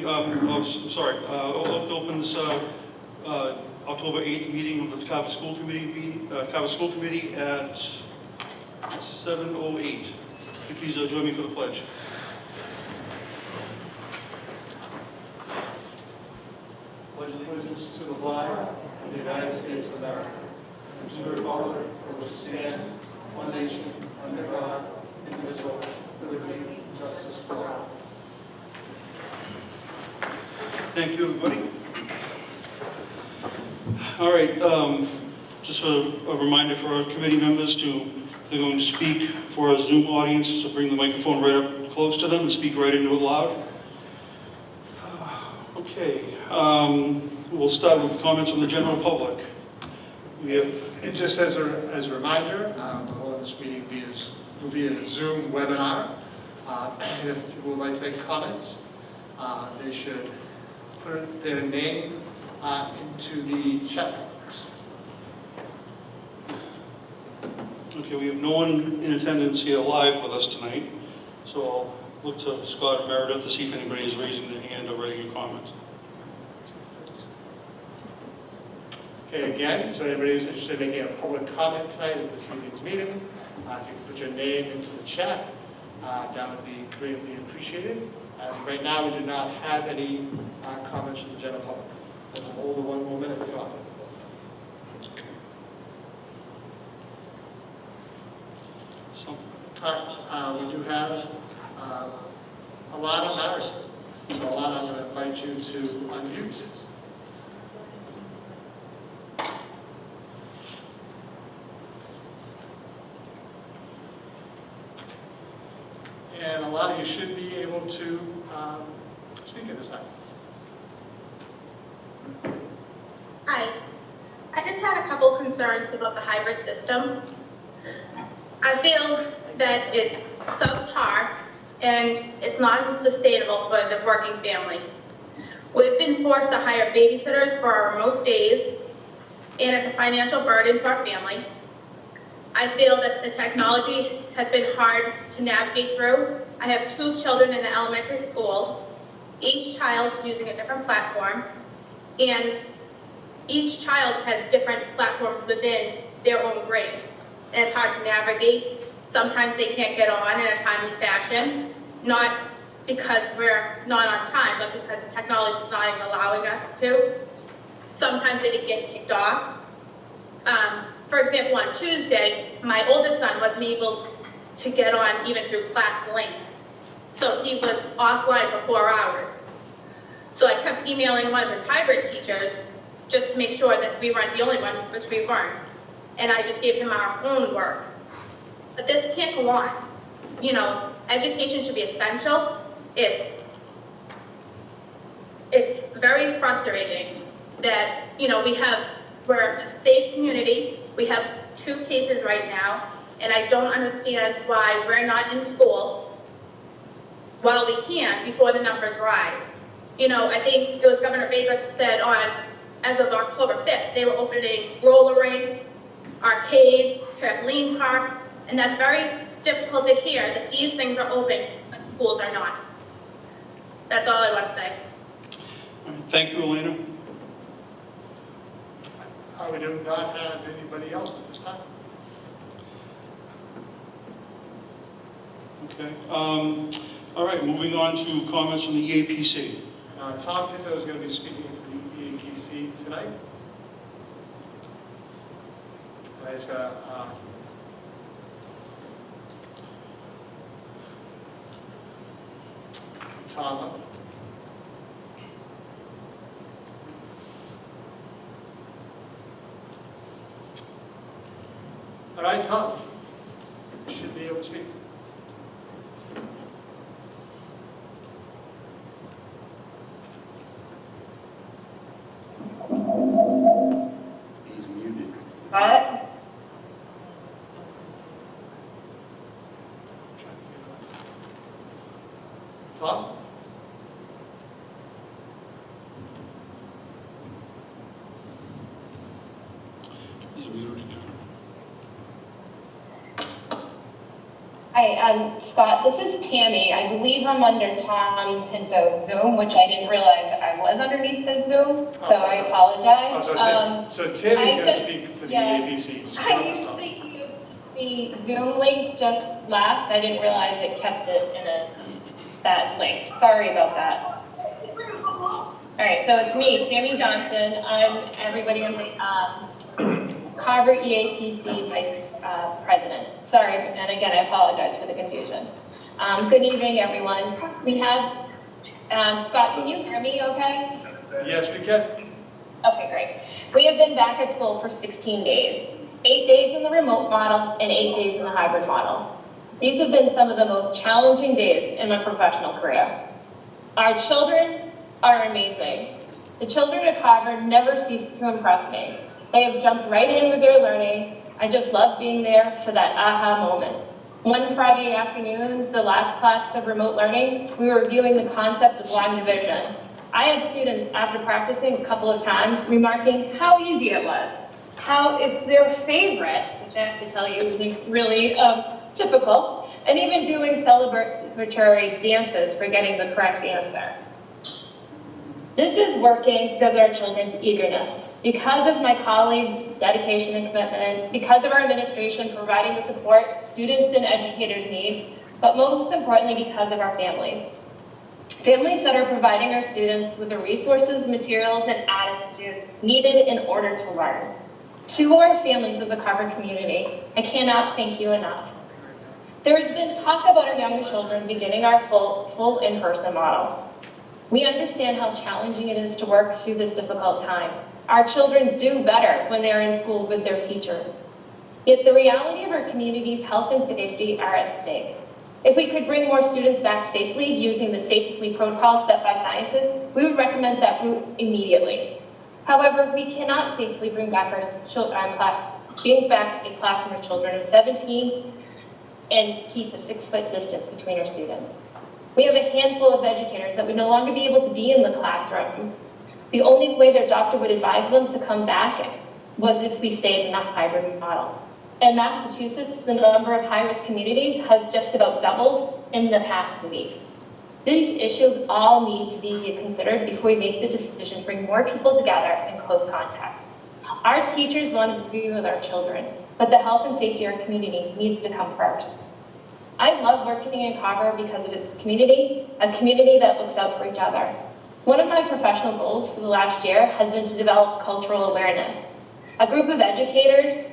open this October 8th meeting of the Carver School Committee at 7:08. Please join me for the pledge. Pledge allegiance to the flag of the United States of America, and to the republic for which it stands, one nation, under God, indivisible, with liberty and justice for all. Thank you, everybody. All right, just a reminder for our committee members they're going to speak for our Zoom audience, to bring the microphone right up close to them and speak right into it loud. Okay, we'll start with comments from the general public. And just as a reminder, the whole of this meeting will be a Zoom webinar. And if people would like to make comments, they should put their name into the chat box. Okay, we have no one in attendance here live with us tonight, so I'll look to Scott and Meredith to see if anybody is raising their hand or writing a comment. Okay, again, so anybody who's interested in making a public comment tonight at this evening's meeting, if you can put your name into the chat, that would be greatly appreciated. Right now, we do not have any comments from the general public. We'll hold the 1 more minute if you want. We do have Alana Mary. So Alana, I'm going to invite you to unmute. And Alana, you should be able to speak at this time. Hi. I just had a couple concerns about the hybrid system. I feel that it's subpar and it's not sustainable for the working family. We've been forced to hire babysitters for our remote days, and it's a financial burden to our family. I feel that the technology has been hard to navigate through. I have 2 children in the elementary school. Each child's using a different platform, and each child has different platforms within their own grade. And it's hard to navigate. Sometimes they can't get on in a timely fashion, not because we're not on time, but because the technology is not even allowing us to. Sometimes they get kicked off. For example, on Tuesday, my oldest son wasn't able to get on even through class link. So he was offline for 4 hours. So I kept emailing one of his hybrid teachers just to make sure that we weren't the only one, which we weren't. And I just gave him our own work. But this can't go on. You know, education should be essential. It's very frustrating that, you know, we're a safe community. We have 2 cases right now, and I don't understand why we're not in school while we can before the numbers rise. You know, I think it was Governor Baker said as of October 5th, they were opening roller rinks, arcades, trampoline parks, and that's very difficult to hear that these things are open, but schools are not. That's all I want to say. All right, thank you, Elena. We do not have anybody else at this time. Okay. All right, moving on to comments from the eapc. Tom Pinto is going to be speaking for the eapc tonight. And I just got Tom up. All right, Tom, you should be able to speak. He's muted. What? Tom? He's muted again. Hi, Scott. This is Tammy. I believe I'm under Tom Pinto's Zoom, which I didn't realize I was underneath his Zoom, so I apologize. So Tammy's I going to said- speak for the yeah. ABCs. I usually use the Zoom link just last. I didn't realize it kept it in that link. Sorry about that. All right, so it's me, Tammy Johnson. I'm everybody on the Carver EAPC Vice President. Sorry, and again, I apologize for the confusion. Good evening, everyone. We have, Scott, can you hear me okay? Yes, we can. Okay, great. We have been back at school for 16 days. 8 days in the remote model and 8 days in the hybrid model. These have been some of the most challenging days in my professional career. Our children are amazing. The children at Carver never cease to impress me. They have jumped right in with their learning. I just love being there for that aha moment. One Friday afternoon, the last class of remote learning, we were reviewing the concept of long division. I had students, after practicing a couple of times, remarking how easy it was, how it's their favorite, which I have to tell you is really typical, and even doing celebratory dances for getting the correct answer. This is working because of our children's eagerness, because of my colleagues' dedication and commitment, because of our administration providing the support students and educators need, but most importantly, because of our families. Families that are providing our students with the resources, materials, and attitudes needed in order to learn. To our families of the Carver community, I cannot thank you enough. There has been talk about our younger children beginning our full in-person model. We understand how challenging it is to work through this difficult time. Our children do better when they're in school with their teachers. Yet the reality of our community's health and safety are at stake. If we could bring more students back safely using the safety protocols set by scientists, we would recommend that route immediately. However, we cannot safely bring back a classroom of children of 17 and keep a 6-foot distance between our students. We have a handful of educators that would no longer be able to be in the classroom. The only way their doctor would advise them to come back was if we stayed in the hybrid model. In Massachusetts, the number of high-risk communities has just about doubled in the past week. These issues all need to be considered before we make the decision to bring more people together in close contact. Our teachers want to be with our children, but the health and safety of our community needs to come first. I love working in Carver because of its community, a community that looks out for each other. One of my professional goals for the last year has been to develop cultural awareness. A group of educators,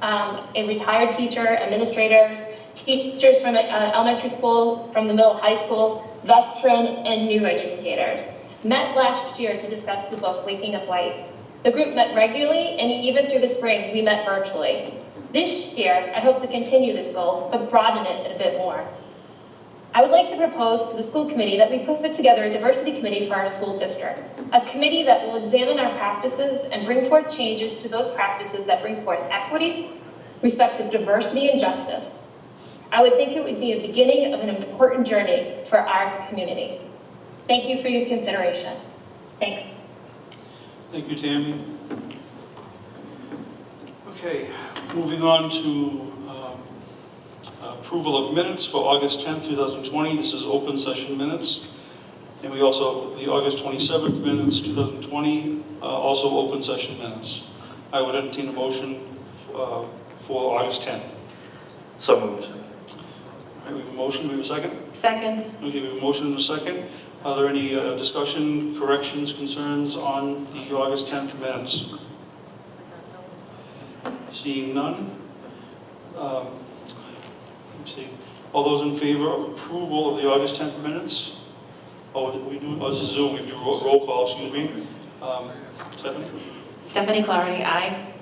a retired teacher, administrators, teachers from elementary school, from the middle high school, veteran, and new educators met last year to discuss the book, Waking Up White. The group met regularly, and even through the spring, we met virtually. This year, I hope to continue this goal, but broaden it a bit more. I would like to propose to the school committee that we put together a diversity committee for our school district, a committee that will examine our practices and bring forth changes to those practices that bring forth equity, respect of diversity, and justice. I would think it would be a beginning of an important journey for our community. Thank you for your consideration. Thanks. Thank you, Tammy. Okay, moving on to approval of minutes for August 10th, 2020. This is open session minutes. And we also, the August 27th minutes, 2020, also open session minutes. I would entertain a motion for August 10th. So moved. All right, we have a motion, we have a second? Second. Okay, we have a motion and a second. Are there any discussion, corrections, concerns on the August 10th minutes? Seeing none. Let's see. All those in favor of approval of the August 10th minutes? Oh, we do, this is Zoom, we do roll call, excuse me. Stephanie? Stephanie Clarity, aye.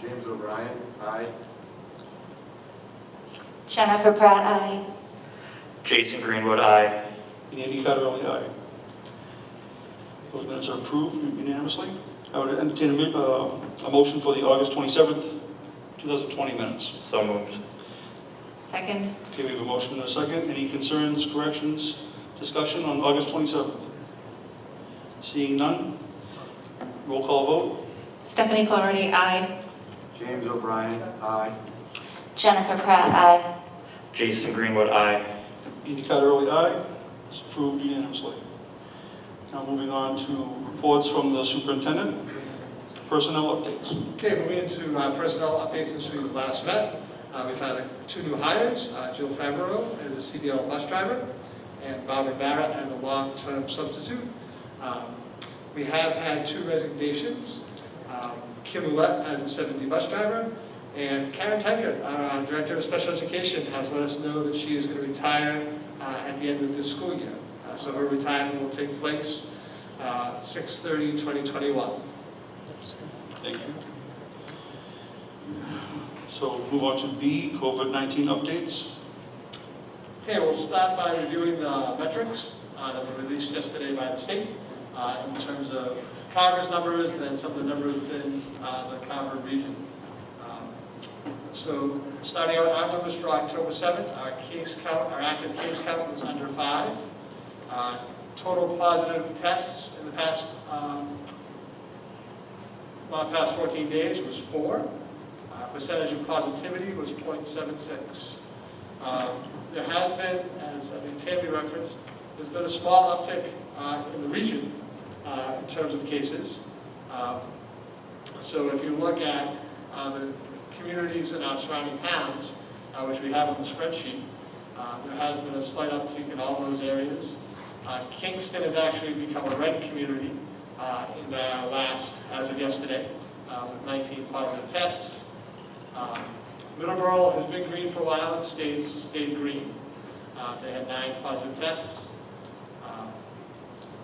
James O'Brien, aye. Jennifer Pratt, aye. Jason Greenwood, aye. And Andy Cotterelli, aye. Those minutes are approved unanimously. I would entertain a motion for the August 27th, 2020 minutes. So moved. Second. Okay, we have a motion and a second. Any concerns, corrections, discussion on August 27th? Seeing none. Roll call vote. Stephanie Clarity, aye. James O'Brien, aye. Jennifer Pratt, aye. Jason Greenwood, aye. Andy Cotterelli, aye. It's approved unanimously. Now moving on to reports from the superintendent. Personnel updates. Okay, moving into personnel updates since we last met. We've had 2 new hires, Jill Favreau as a CDL bus driver and Barbara Barrett as a long-term substitute. We have had 2 resignations, Kim Ouellette as a 7D bus driver, and Karen Taggart, our Director of Special Education, has let us know that she is going to retire at the end of this school year. So her retirement will take place 6/30/2021. Thank you. So move on to B, COVID-19 updates. Okay, we'll start by reviewing the metrics that were released yesterday by the state in terms of Carver's numbers and then some of the numbers within the Carver region. So starting out, our numbers for October 7th, our case count, our active case count was under 5. Total positive tests in the past 14 days was 4. Percentage of positivity was 0.76. There has been, as I think Tammy referenced, there's been a small uptick in the region in terms of cases. So if you look at the communities in our surrounding towns, which we have on the spreadsheet, there has been a slight uptick in all those areas. Kingston has actually become a red community in our last, as of yesterday, with 19 positive tests. Middleborough has been green for a while and stayed green. They had 9 positive tests.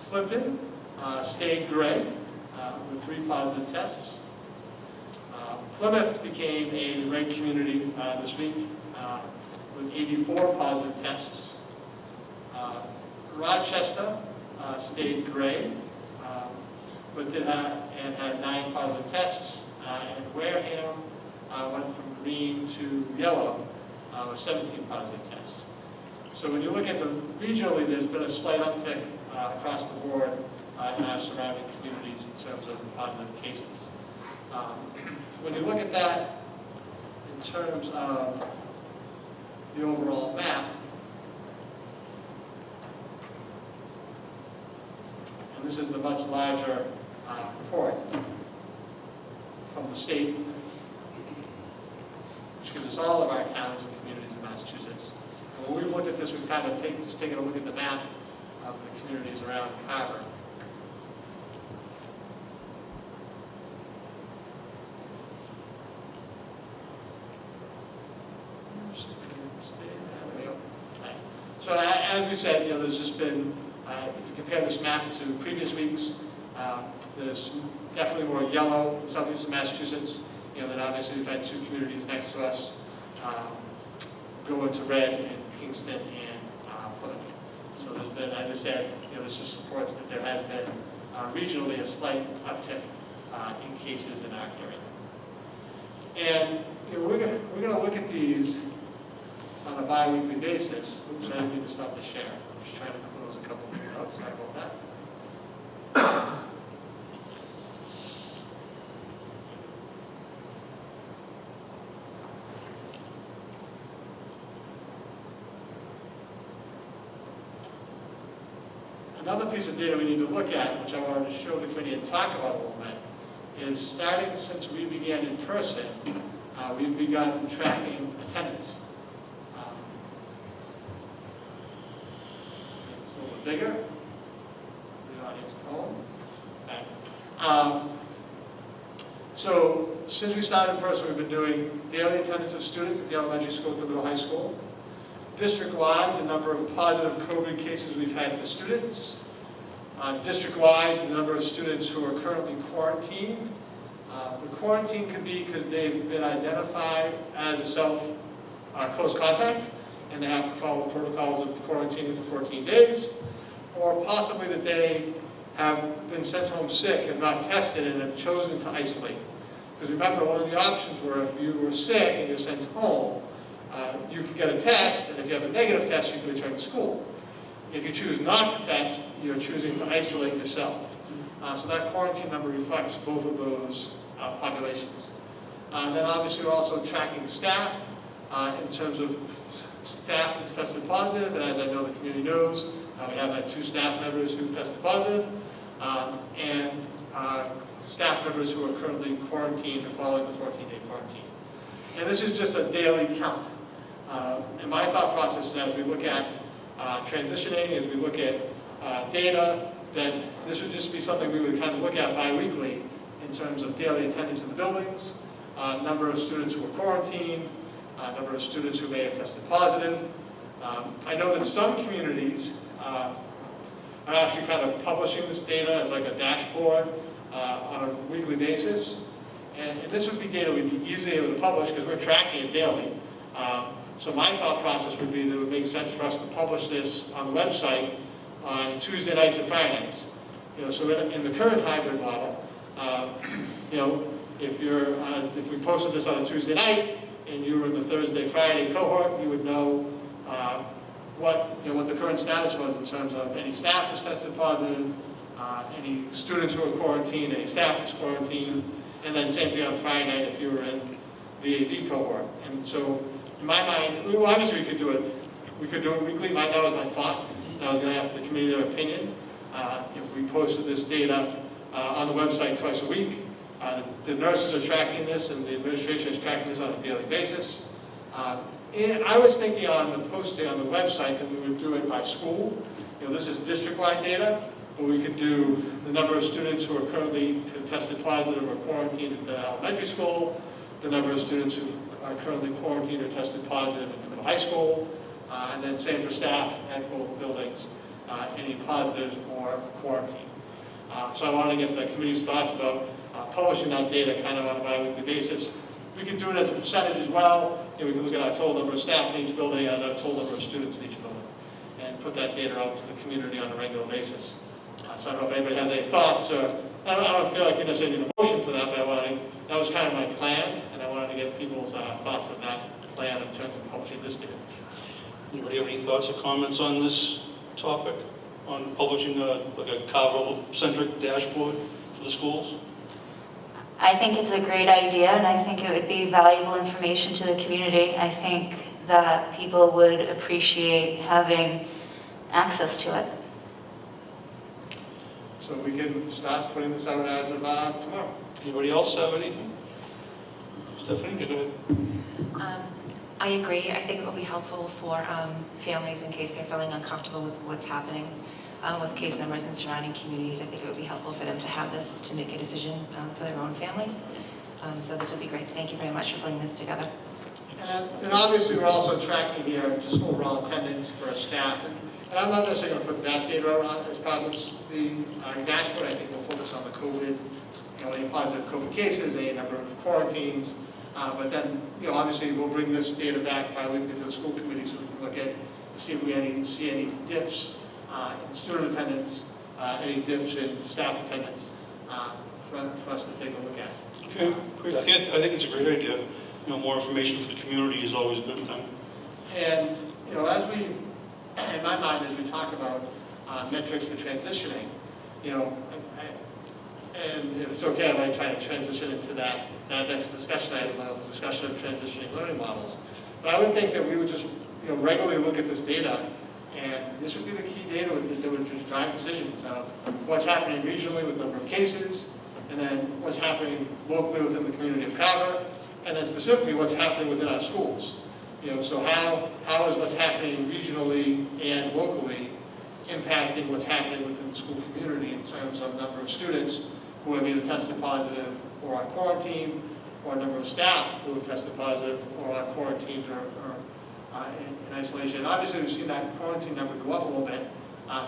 Clifton stayed gray with 3 positive tests. Plymouth became a red community this week with 84 positive tests. Rochester stayed gray, but had 9 positive tests. And Wareham went from green to yellow with 17 positive tests. So when you look at regionally, there's been a slight uptick across the board in our surrounding communities in terms of positive cases. When you look at that in terms of the overall map, and this is the much larger report from the state, which gives us all of our towns and communities in Massachusetts. And when we've looked at this, we've kind of just taken a look at the map of the communities around Carver. So as we said, there's just been, if you compare this map to previous weeks, there's definitely more yellow in southeastern Massachusetts. Then obviously we've had 2 communities next to us go into red in Kingston and Plymouth. So there's been, as I said, this just supports that there has been regionally a slight uptick in cases in our area. And we're going to look at these on a bi-weekly basis. Oops, I didn't mean to stop the share. I'm just trying to close a couple of notes. Sorry about that. Another piece of data we need to look at, which I wanted to show the committee and talk about a little bit, is starting since we began in person, we've begun tracking attendance. It's a little bit bigger. The audience at home. Okay. So since we started in person, we've been doing daily attendance of students at the elementary school and the middle high school. District-wide, the number of positive COVID cases we've had for students. District-wide, the number of students who are currently quarantined. The quarantine could be because they've been identified as a close contact, and they have to follow protocols of quarantining for 14 days, or possibly that they have been sent home sick and not tested and have chosen to isolate. Because remember, one of the options were if you were sick and you're sent home, you could get a test, and if you have a negative test, you can return to school. If you choose not to test, you're choosing to isolate yourself. So that quarantine number reflects both of those populations. Then obviously we're also tracking staff. in terms of staff that's tested positive, and as I know the community knows, we have had 2 staff members who've tested positive, and staff members who are currently quarantined or following the 14-day quarantine. And this is just a daily count. And my thought process is as we look at transitioning, as we look at data, that this would just be something we would kind of look at bi-weekly in terms of daily attendance in the buildings, number of students who are quarantined, number of students who may have tested positive. I know that some communities are actually kind of publishing this data as like a dashboard on a weekly basis. And this would be data we'd be easily able to publish because we're tracking it daily. So my thought process would be that it would make sense for us to publish this on the website on Tuesday nights and Friday nights. So in the current hybrid model, if we posted this on a Tuesday night and you were in the Thursday, Friday cohort, you would know what the current status was in terms of any staff who's tested positive, any students who are quarantined, any staff that's quarantined, and then same thing on Friday night if you were in the AB cohort. And so in my mind, obviously we could do it weekly. That was my thought. And I was going to ask the committee their opinion. If we posted this data on the website twice a week, the nurses are tracking this and the administration is tracking this on a daily basis. And I was thinking on the posting on the website that we would do it by school. This is district-wide data, but we could do the number of students who are currently tested positive or quarantined at the elementary school, the number of students who are currently quarantined or tested positive at the middle high school, and then same for staff at both buildings, any positives or quarantine. So I wanted to get the committee's thoughts about publishing that data kind of on a bi-weekly basis. We can do it as a percentage as well. We can look at our total number of staff in each building and our total number of students in each building and put that data out to the community on a regular basis. So I don't know if anybody has any thoughts. I don't feel like we necessarily need a motion for that, but that was kind of my plan, and I wanted to get people's thoughts on that plan in terms of publishing this data. Anybody have any thoughts or comments on this topic, on publishing like a Carver-centric dashboard for the schools? I think it's a great idea, and I think it would be valuable information to the community. I think that people would appreciate having access to it. So we can start putting this out as of tomorrow. Anybody else have anything? Stephanie, go ahead. I agree. I think it will be helpful for families in case they're feeling uncomfortable with what's happening with case numbers in surrounding communities. I think it would be helpful for them to have this to make a decision for their own families. So this would be great. Thank you very much for putting this together. And obviously we're also tracking here just overall attendance for our staff. And I'm not necessarily going to put that data on as part of the dashboard. I think we'll focus on the COVID, any positive COVID cases, any number of quarantines. But then, obviously we'll bring this data back bi-weekly to the school committee so we can look at to see if we see any dips in student attendance, any dips in staff attendance for us to take a look at. Okay, great. I think it's a great idea. More information for the community is always a good thing. And, as we, in my mind, as we talk about metrics for transitioning, and if it's okay, I might try to transition into that next discussion item of discussion of transitioning learning models. But I would think that we would just regularly look at this data, and this would be the key data that would just drive decisions of what's happening regionally with number of cases, and then what's happening locally within the community of Carver, and then specifically what's happening within our schools. So how is what's happening regionally and locally impacting what's happening within the school community in terms of number of students who have either tested positive or are quarantined, or number of staff who have tested positive or are quarantined or in isolation. And obviously, we've seen that quarantine number go up a little bit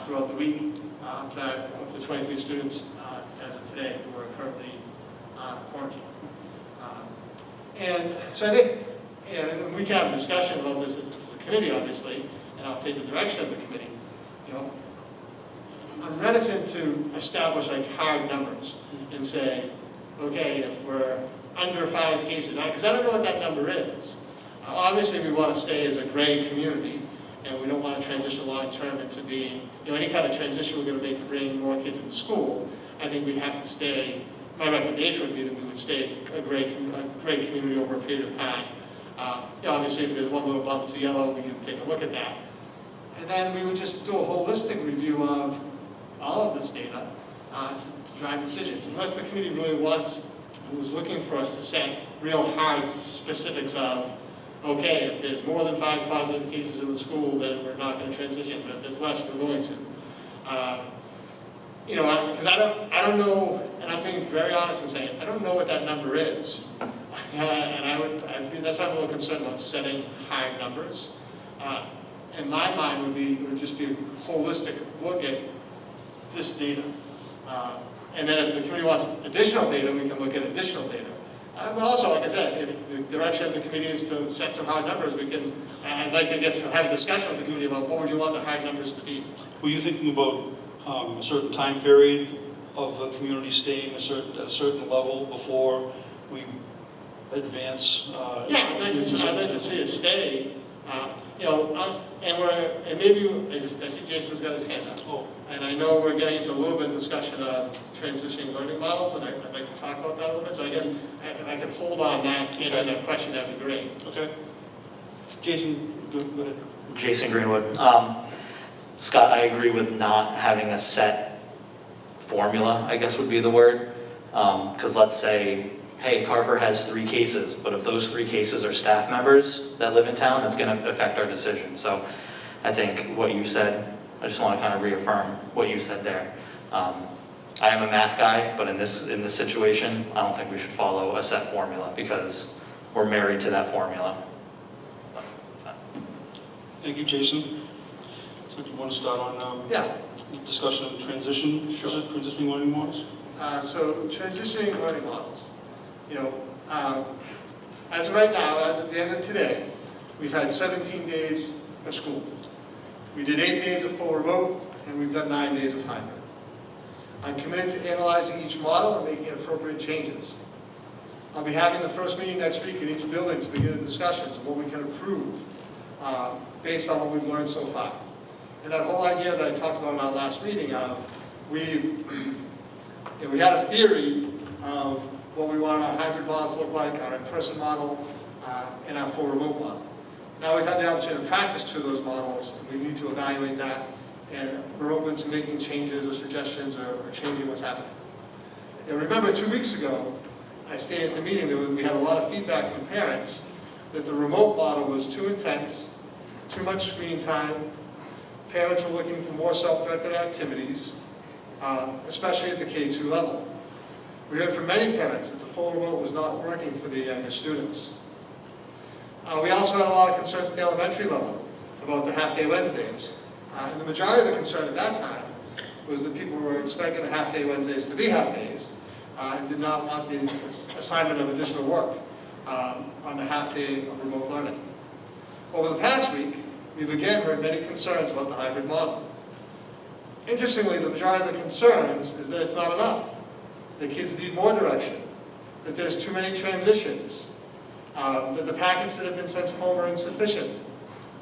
throughout the week, up to 23 students as of today who are currently quarantined. And so I think we can have a discussion about this as a committee, obviously, and I'll take the direction of the committee. I'm reticent to establish hard numbers and say, okay, if we're under 5 cases, because I don't know what that number is. Obviously, we want to stay as a gray community, and we don't want to transition long-term into being, any kind of transition we're going to make to bring more kids into school. I think we'd have to stay, my recommendation would be that we would stay a gray community over a period of time. Obviously, if there's one little bump to yellow, we can take a look at that. And then we would just do a holistic review of all of this data to drive decisions. Unless the committee really was looking for us to set real hard specifics of, okay, if there's more than 5 positive cases in the school, then we're not going to transition, but if there's less, we're going to. Because I don't know, and I'm being very honest in saying, I don't know what that number is. And that's why I'm a little concerned about setting high numbers. In my mind, would just be a holistic look at this data. And then if the committee wants additional data, we can look at additional data. But also, like I said, if the direction of the committee is to set some hard numbers, I'd like to have a discussion with the committee about what would you want the hard numbers to be. Were you thinking about a certain time period of the community staying at a certain level before we advance? Yeah, I'd like to see it stay. And maybe, I see Jason's got his hand up. Oh. And I know we're getting into a little bit of discussion of transitioning learning models, and I'd like to talk about that a little bit. So I guess if I could hold on that, answer that question, that'd be great. Okay. Jason, go ahead. Jason Greenwood. Scott, I agree with not having a set formula, I guess would be the word. Because let's say, hey, Carver has 3 cases, but if those 3 cases are staff members that live in town, that's going to affect our decision. So I think what you said, I just want to kind of reaffirm what you said there. I am a math guy, but in this situation, I don't think we should follow a set formula because we're married to that formula. Thank you, Jason. So do you want to start on Yeah. discussion of transition? Sure. Transitioning learning models? So transitioning learning models. As of right now, as at the end of today, we've had 17 days of school. We did 8 days of full remote, and we've done 9 days of hybrid. I'm committed to analyzing each model and making appropriate changes. I'll be having the first meeting next week in each building to begin the discussions of what we can improve based on what we've learned so far. And that whole idea that I talked about in our last meeting of we had a theory of what we want our hybrid model to look like, our in-person model, and our full remote model. Now we've had the opportunity to practice 2 of those models, and we need to evaluate that, and we're open to making changes or suggestions or changing what's happening. Remember 2 weeks ago, I stated at the meeting that we had a lot of feedback from parents that the remote model was too intense, too much screen time, parents were looking for more self-directed activities, especially at the K-2 level. We heard from many parents that the full remote was not working for the younger students. We also had a lot of concerns at the elementary level about the half-day Wednesdays. And the majority of the concern at that time was that people were expecting the half-day Wednesdays to be half-days and did not want the assignment of additional work on the half-day of remote learning. Over the past week, we've again heard many concerns about the hybrid model. Interestingly, the majority of the concerns is that it's not enough. The kids need more direction, that there's too many transitions, that the packets that have been sent home are insufficient,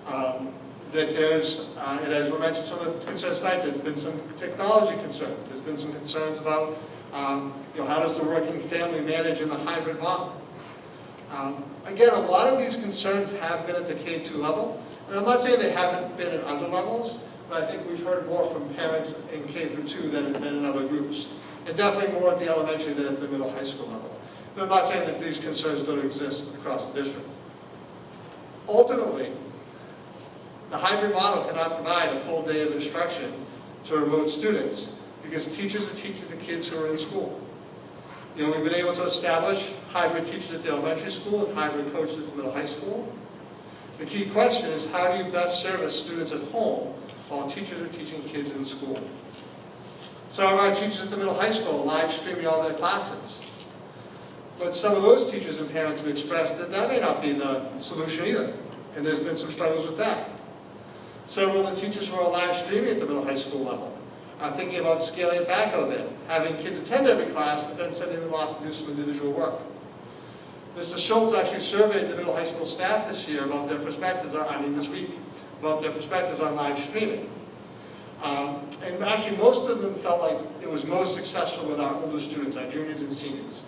that there's, and as we mentioned some of the concerns tonight, there's been some technology concerns. There's been some concerns about, how does the working family manage in the hybrid model? Again, a lot of these concerns have been at the K-2 level, and I'm not saying they haven't been at other levels, but I think we've heard more from parents in K-2 than in other groups, and definitely more at the elementary than at the middle high school level. But I'm not saying that these concerns don't exist across the district. Ultimately, the hybrid model cannot provide a full day of instruction to remote students because teachers are teaching the kids who are in school. We've been able to establish hybrid teachers at the elementary school and hybrid coaches at the middle high school. The key question is, how do you best service students at home while teachers are teaching kids in school? Some of our teachers at the middle high school are live streaming all their classes. But some of those teachers and parents have expressed that that may not be the solution either. And there's been some struggles with that. Several of the teachers who are live streaming at the middle high school level are thinking about scaling it back a bit, having kids attend every class, but then sending them off to do some individual work. Mr. Schultz actually surveyed the middle high school staff this year about their perspectives, this week, about their perspectives on live streaming. And actually most of them felt like it was most successful with our older students, our juniors and seniors.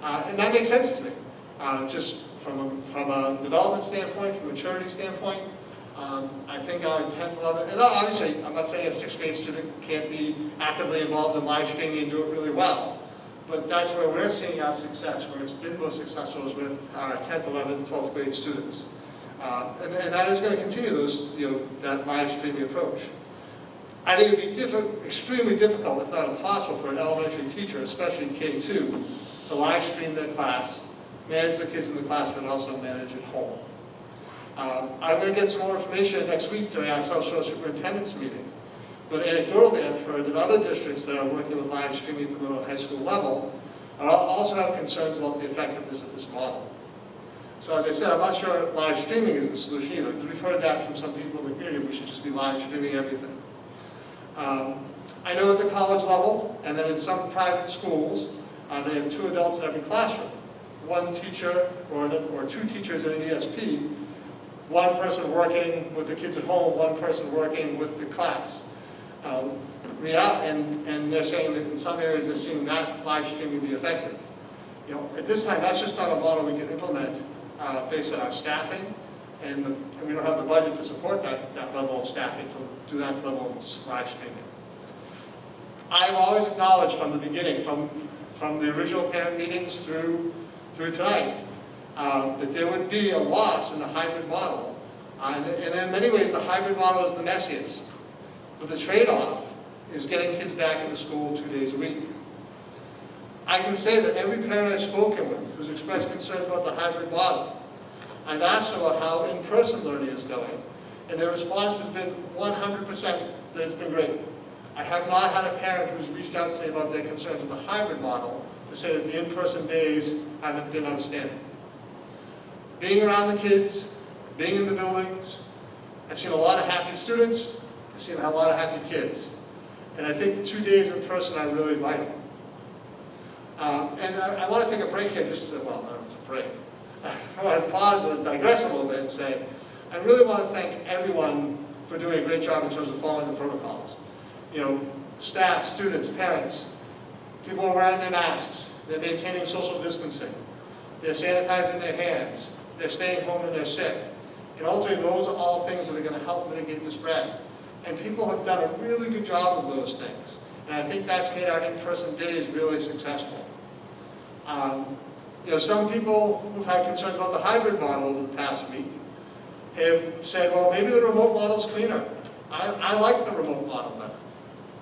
And that makes sense to me. Just from a development standpoint, from a maturity standpoint. I think our 10th, 11th, and obviously, I'm not saying a 6th grade student can't be actively involved in live streaming and do it really well, but that's where we're seeing our success, where it's been most successful is with our 10th, 11th, 12th grade students. And that is going to continue that live streaming approach. I think it would be extremely difficult, if not impossible, for an elementary teacher, especially K2, to live stream their class, manage the kids in the classroom, and also manage at home. I'm going to get some more information next week during our South Shore Superintendent's meeting. But anecdotally, I've heard that other districts that are working with live streaming at the middle and high school level also have concerns about the effectiveness of this model. So as I said, I'm not sure live streaming is the solution either, because we've heard that from some people in the community, we should just be live streaming everything. I know at the college level, and then in some private schools, they have 2 adults in every classroom. 1 teacher or 2 teachers in an ESP, 1 person working with the kids at home, 1 person working with the class. And they're saying that in some areas they're seeing that live streaming be effective. At this time, that's just not a model we can implement based on our staffing, and we don't have the budget to support that level of staffing to do that level of live streaming. I've always acknowledged from the beginning, from the original parent meetings through tonight, that there would be a loss in the hybrid model. And in many ways, the hybrid model is the messiest. But the trade-off is getting kids back into school 2 days a week. I can say that every parent I've spoken with who's expressed concerns about the hybrid model, I've asked about how in-person learning is going, and their response has been 100% that it's been great. I have not had a parent who's reached out to me about their concerns with the hybrid model to say that the in-person days haven't been outstanding. Being around the kids, being in the buildings, I've seen a lot of happy students, I've seen a lot of happy kids. And I think the 2 days in person are really vital. And I want to take a break here just to, well, I don't know if it's a break. I want to pause and digress a little bit and say, I really want to thank everyone for doing a great job in terms of following the protocols. Staff, students, parents, people are wearing their masks, they're maintaining social distancing, they're sanitizing their hands, they're staying home when they're sick. And ultimately, those are all things that are going to help mitigate the spread. And people have done a really good job of those things. And I think that's made our in-person days really successful. Some people who've had concerns about the hybrid model over the past week have said, well, maybe the remote model's cleaner. I like the remote model better.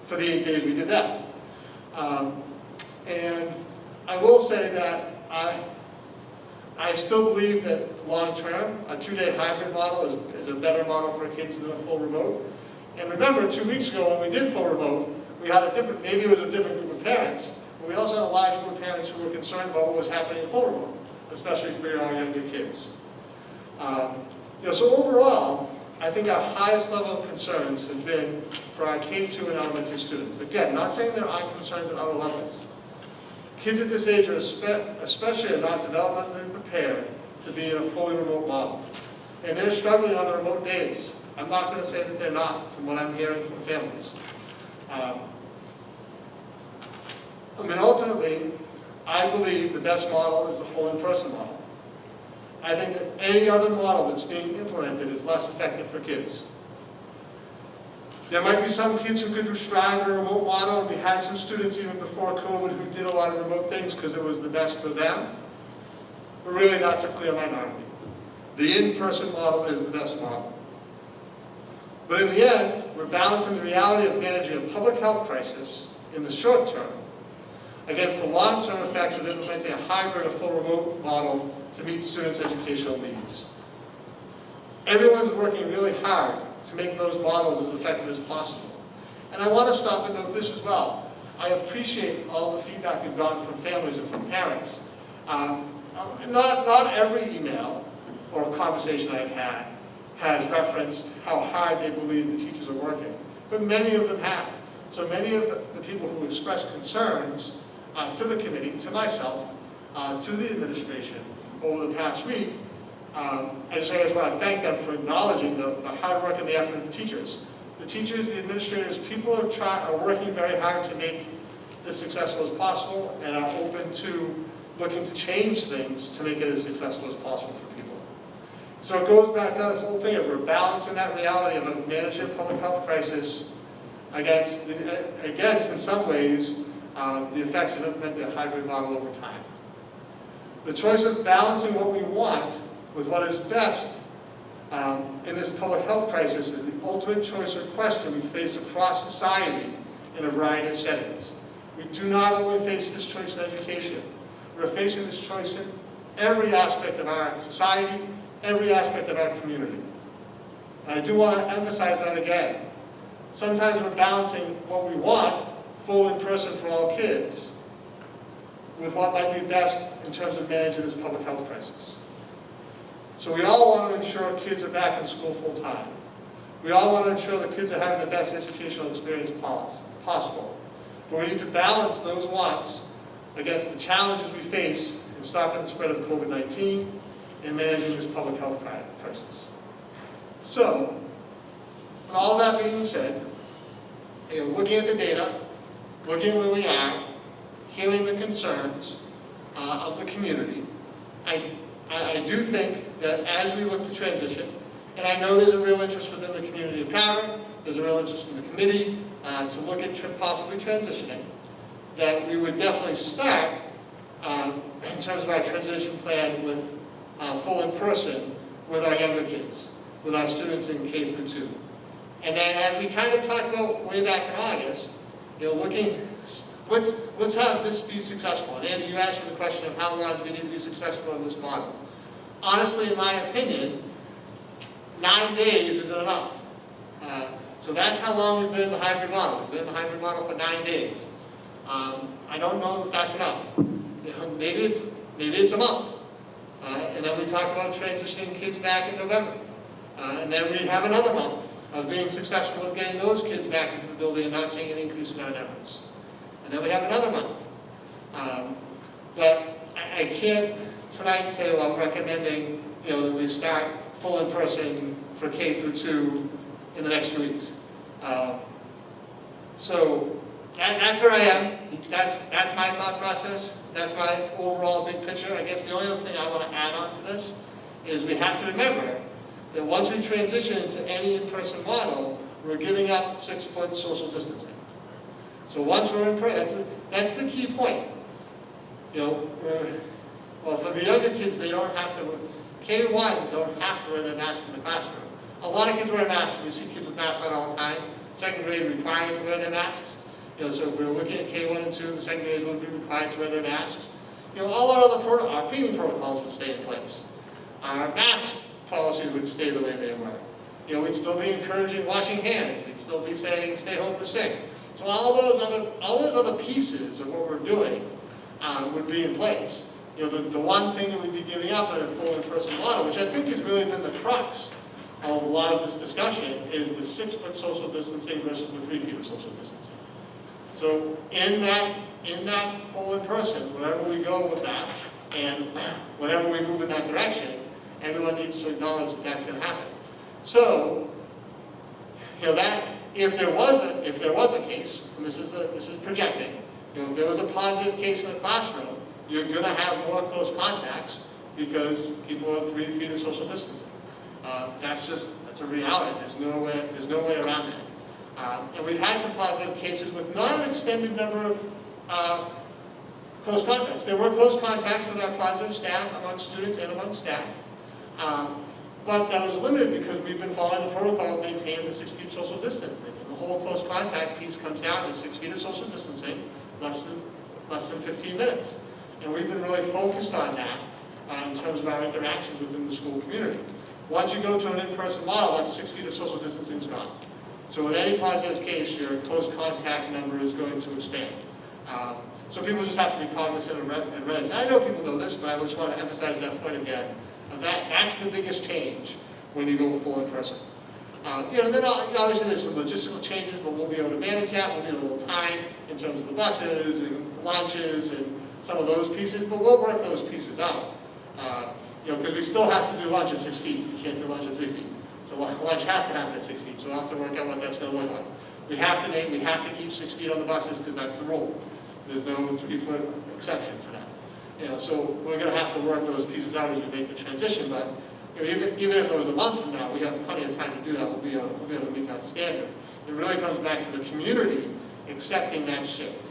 For the 8 days we did that. And I will say that I still believe that long-term, a 2-day hybrid model is a better model for kids than a full remote. And remember, 2 weeks ago when we did full remote, we had maybe it was a different group of parents, but we also had a large group of parents who were concerned about what was happening in full remote, especially for our younger kids. So overall, I think our highest level of concerns have been for our K2 and elementary students. Again, not saying there aren't concerns at other levels. Kids at this age are especially not developmentally prepared to be in a fully remote model. And they're struggling on the remote days. I'm not going to say that they're not, from what I'm hearing from families. Ultimately, I believe the best model is the full in-person model. I think that any other model that's being implemented is less effective for kids. There might be some kids who could strive in a remote model, and we had some students even before COVID who did a lot of remote things because it was the best for them. But really, that's a clear minority. The in-person model is the best model. But in the end, we're balancing the reality of managing a public health crisis in the short term against the long-term effects of implementing a hybrid or full remote model to meet students' educational needs. Everyone's working really hard to make those models as effective as possible. And I want to stop and note this as well. I appreciate all the feedback we've gotten from families and from parents. Not every email or conversation I've had has referenced how hard they believe the teachers are working, but many of them have. So many of the people who expressed concerns to the committee, to myself, to the administration over the past week, I just want to thank them for acknowledging the hard work and the effort of the teachers. The teachers, the administrators, people are working very hard to make this successful as possible and are open to looking to change things to make it as successful as possible for people. So it goes back to that whole thing of we're balancing that reality of managing a public health crisis against, in some ways, the effects of implementing a hybrid model over time. The choice of balancing what we want with what is best in this public health crisis is the ultimate choice or question we face across society in a variety of settings. We do not only face this choice in education. We're facing this choice in every aspect of our society, every aspect of our community. And I do want to emphasize that again. Sometimes we're balancing what we want, full in person for all kids, with what might be best in terms of managing this public health crisis. So we all want to ensure kids are back in school full time. We all want to ensure that kids are having the best educational experience possible. But we need to balance those wants against the challenges we face in stopping the spread of COVID-19 and managing this public health crisis. So, with all that being said, looking at the data, looking at where we are, hearing the concerns of the community, I do think that as we look to transition, and I know there's a real interest within the community of Carver, there's a real interest in the committee to look at possibly transitioning, that we would definitely start in terms of our transition plan with full in person with our younger kids, with our students in K through 2. And then as we kind of talked about way back in August, looking, let's have this be successful. And Andy, you asked me the question of how long do we need to be successful in this model. Honestly, in my opinion, 9 days isn't enough. So that's how long we've been in the hybrid model. We've been in the hybrid model for 9 days. I don't know if that's enough. Maybe it's a month. And then we talk about transitioning kids back in November. And then we have another month of being successful with getting those kids back into the building and not seeing an increase in our numbers. And then we have another month. But I can't tonight say, well, I'm recommending that we start full in person for K through 2 in the next few weeks. So that's where I am. That's my thought process. That's my overall big picture. I guess the only other thing I want to add on to this is we have to remember that once we transition into any in-person model, we're giving up 6-foot social distancing. So once we're in person, that's the key point. Well, for the younger kids, they don't have to, K-1 don't have to wear their masks in the classroom. A lot of kids wear masks. We see kids with masks on all the time. Second grade required to wear their masks. So if we're looking at K1 and 2, the second grade would be required to wear their masks. All our other our cleaning protocols would stay in place. Our mask policies would stay the way they were. We'd still be encouraging washing hands. We'd still be saying stay home or sick. So all those other pieces of what we're doing would be in place. The one thing that we'd be giving up in a full in-person model, which I think has really been the crux of a lot of this discussion, is the 6-foot social distancing versus the 3 feet of social distancing. So in that full in person, wherever we go with that, and whenever we move in that direction, everyone needs to acknowledge that that's going to happen. So, that if there was a case, and this is projecting, if there was a positive case in the classroom, you're going to have more close contacts because people are 3 feet of social distancing. That's a reality. There's no way around that. And we've had some positive cases with not an extended number of close contacts. There were close contacts with our positive staff among students and among staff. But that was limited because we've been following the protocol of maintaining the 6 feet social distancing. And the whole close contact piece comes down to 6 feet of social distancing, less than 15 minutes. And we've been really focused on that in terms of our interactions within the school community. Once you go to an in-person model, that 6 feet of social distancing is gone. So with any positive case, your close contact number is going to expand. So people just have to be cognizant and realize. I know people know this, but I just want to emphasize that point again. That's the biggest change when you go full in person. Then obviously there's some logistical changes, but we'll be able to manage that. We'll need a little time in terms of the buses and lunches and some of those pieces, but we'll work those pieces out. Because we still have to do lunch at 6 feet. You can't do lunch at 3 feet. So lunch has to happen at 6 feet. So we'll have to work out what that's going to look like. We have to keep 6 feet on the buses because that's the rule. There's no 3-foot exception for that. So we're going to have to work those pieces out as we make the transition, but even if it was a month from now, we have plenty of time to do that. We'll be able to meet that standard. It really comes back to the community accepting that shift.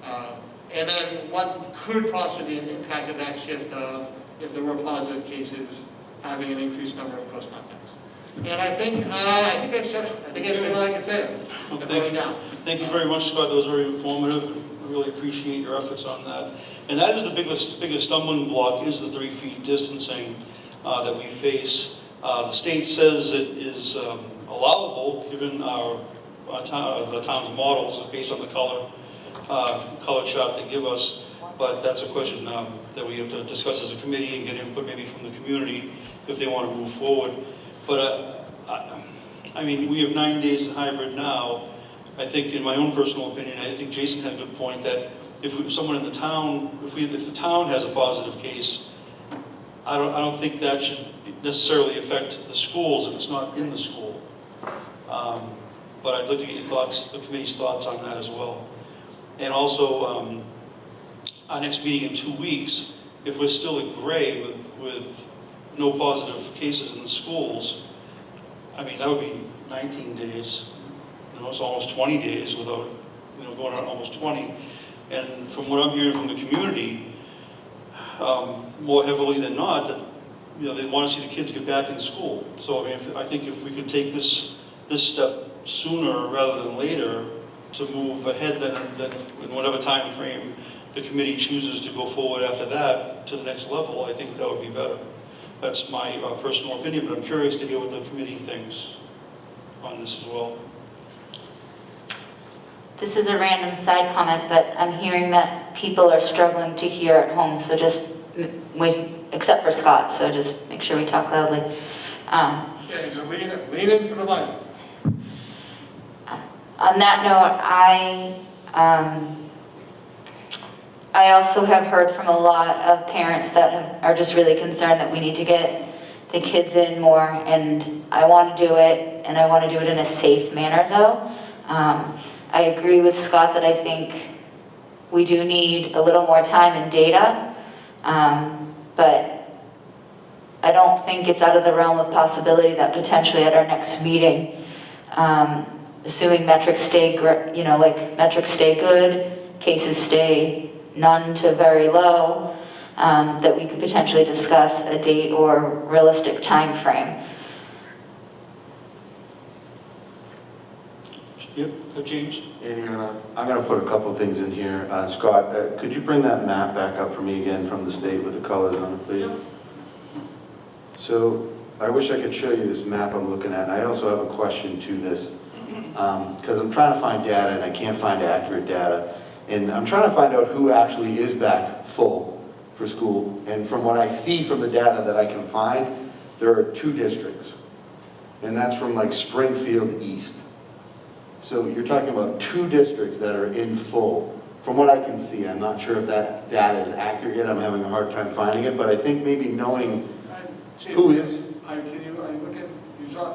And then what could possibly be an impact of that shift of, if there were positive cases, having an increased number of close contacts. And I think I've said what I can say. Thank you very much, Scott. That was very informative. I really appreciate your efforts on that. And that is the biggest stumbling block, is the 3 feet distancing that we face. The state says it is allowable, given the town's models based on the color chart they give us. But that's a question that we have to discuss as a committee and get input maybe from the community if they want to move forward. But I mean, we have 9 days of hybrid now. I think, in my own personal opinion, I think Jason had a good point that if someone in the town, if the town has a positive case, I don't think that should necessarily affect the schools if it's not in the school. But I'd like to get your thoughts, the committee's thoughts on that as well. And also, our next meeting in 2 weeks, if we're still at gray with no positive cases in the schools, I mean, that would be 19 days. It's almost 20 days without, going on almost 20. And from what I'm hearing from the community, more heavily than not, that they want to see the kids get back in school. So I think if we could take this step sooner rather than later to move ahead than in whatever time frame the committee chooses to go forward after that to the next level, I think that would be better. That's my personal opinion, but I'm curious to hear what the committee thinks on this as well. This is a random side comment, but I'm hearing that people are struggling to hear at home, so just wait, except for Scott, so just make sure we talk loudly. Just lean into the mic. On that note, I also have heard from a lot of parents that are just really concerned that we need to get the kids in more, and I want to do it, and I want to do it in a safe manner though. I agree with Scott that I think we do need a little more time and data, but I don't think it's out of the realm of possibility that potentially at our next meeting, assuming metrics stay, metrics stay good, cases stay none to very low, that we could potentially discuss a date or realistic time frame. Yep, James? Andy, I'm going to put a couple things in here. Scott, could you bring that map back up for me again from the state with the colors on it, please? So I wish I could show you this map I'm looking at. And I also have a question to this, because I'm trying to find data and I can't find accurate data. And I'm trying to find out who actually is back full for school. And from what I see from the data that I can find, there are 2 districts. And that's from like Springfield East. So you're talking about 2 districts that are in full. From what I can see, I'm not sure if that data is accurate yet. I'm having a hard time finding it, but I think maybe knowing who is. Can you look at,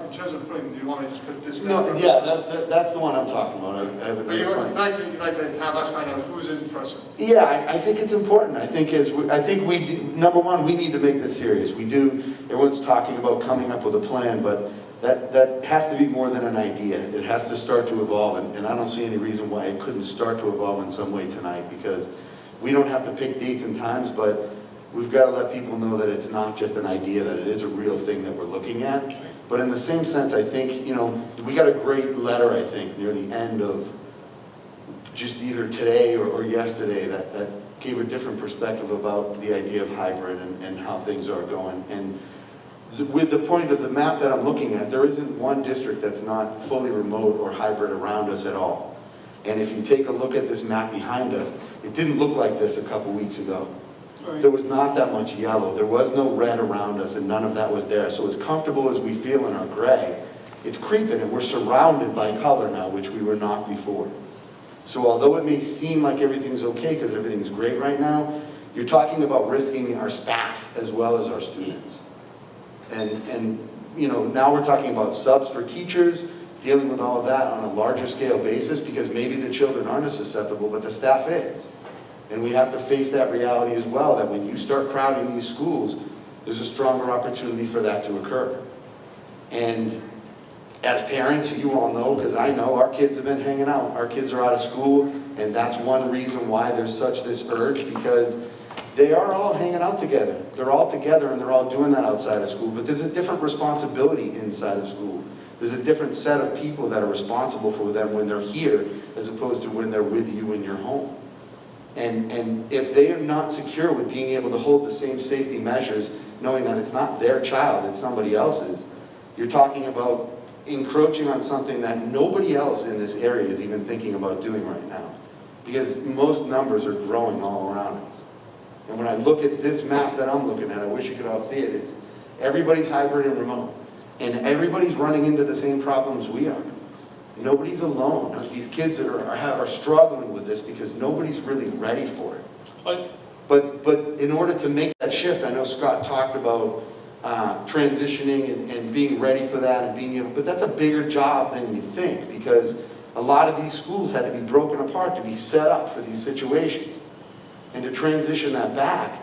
in terms of putting, do you want me to just put this? No, yeah, that's the one I'm talking about. You'd like to have us find out who's in person? Yeah, I think it's important. I think we number one, we need to make this serious. We do. Everyone's talking about coming up with a plan, but that has to be more than an idea. It has to start to evolve, and I don't see any reason why it couldn't start to evolve in some way tonight, because we don't have to pick dates and times, but we've got to let people know that it's not just an idea, that it is a real thing that we're looking at. But in the same sense, I think, we got a great letter, I think, near the end of just either today or yesterday that gave a different perspective about the idea of hybrid and how things are going. And with the point of the map that I'm looking at, there isn't one district that's not fully remote or hybrid around us at all. And if you take a look at this map behind us, it didn't look like this a couple weeks ago. Right. There was not that much yellow. There was no red around us, and none of that was there. So as comfortable as we feel in our gray, it's creeping, and we're surrounded by color now, which we were not before. So although it may seem like everything's okay because everything's great right now, you're talking about risking our staff as well as our students. And now we're talking about subs for teachers, dealing with all of that on a larger scale basis, because maybe the children aren't as susceptible, but the staff is. And we have to face that reality as well, that when you start crowding these schools, there's a stronger opportunity for that to occur. And as parents, you all know, because I know, our kids have been hanging out. Our kids are out of school, and that's one reason why there's such this urge, because they are all hanging out together. They're all together, and they're all doing that outside of school. But there's a different responsibility inside of school. There's a different set of people that are responsible for them when they're here, as opposed to when they're with you in your home. And if they are not secure with being able to hold the same safety measures, knowing that it's not their child, it's somebody else's, you're talking about encroaching on something that nobody else in this area is even thinking about doing right now. Because most numbers are growing all around us. And when I look at this map that I'm looking at, I wish you could all see it, it's everybody's hybrid and remote. And everybody's running into the same problems we are. Nobody's alone. These kids are struggling with this because nobody's really ready for it. But in order to make that shift, I know Scott talked about transitioning and being ready for that and being able, but that's a bigger job than you think, because a lot of these schools had to be broken apart to be set up for these situations. And to transition that back,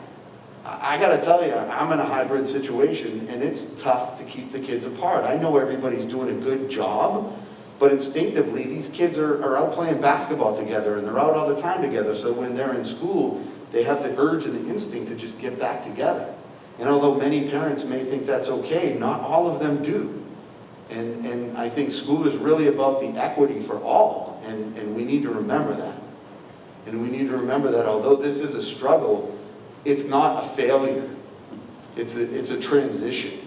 I got to tell you, I'm in a hybrid situation, and it's tough to keep the kids apart. I know everybody's doing a good job, but instinctively, these kids are out playing basketball together, and they're out all the time together. So when they're in school, they have the urge and the instinct to just get back together. And although many parents may think that's okay, not all of them do. And I think school is really about the equity for all, and we need to remember that. And we need to remember that although this is a struggle, it's not a failure. It's a transition.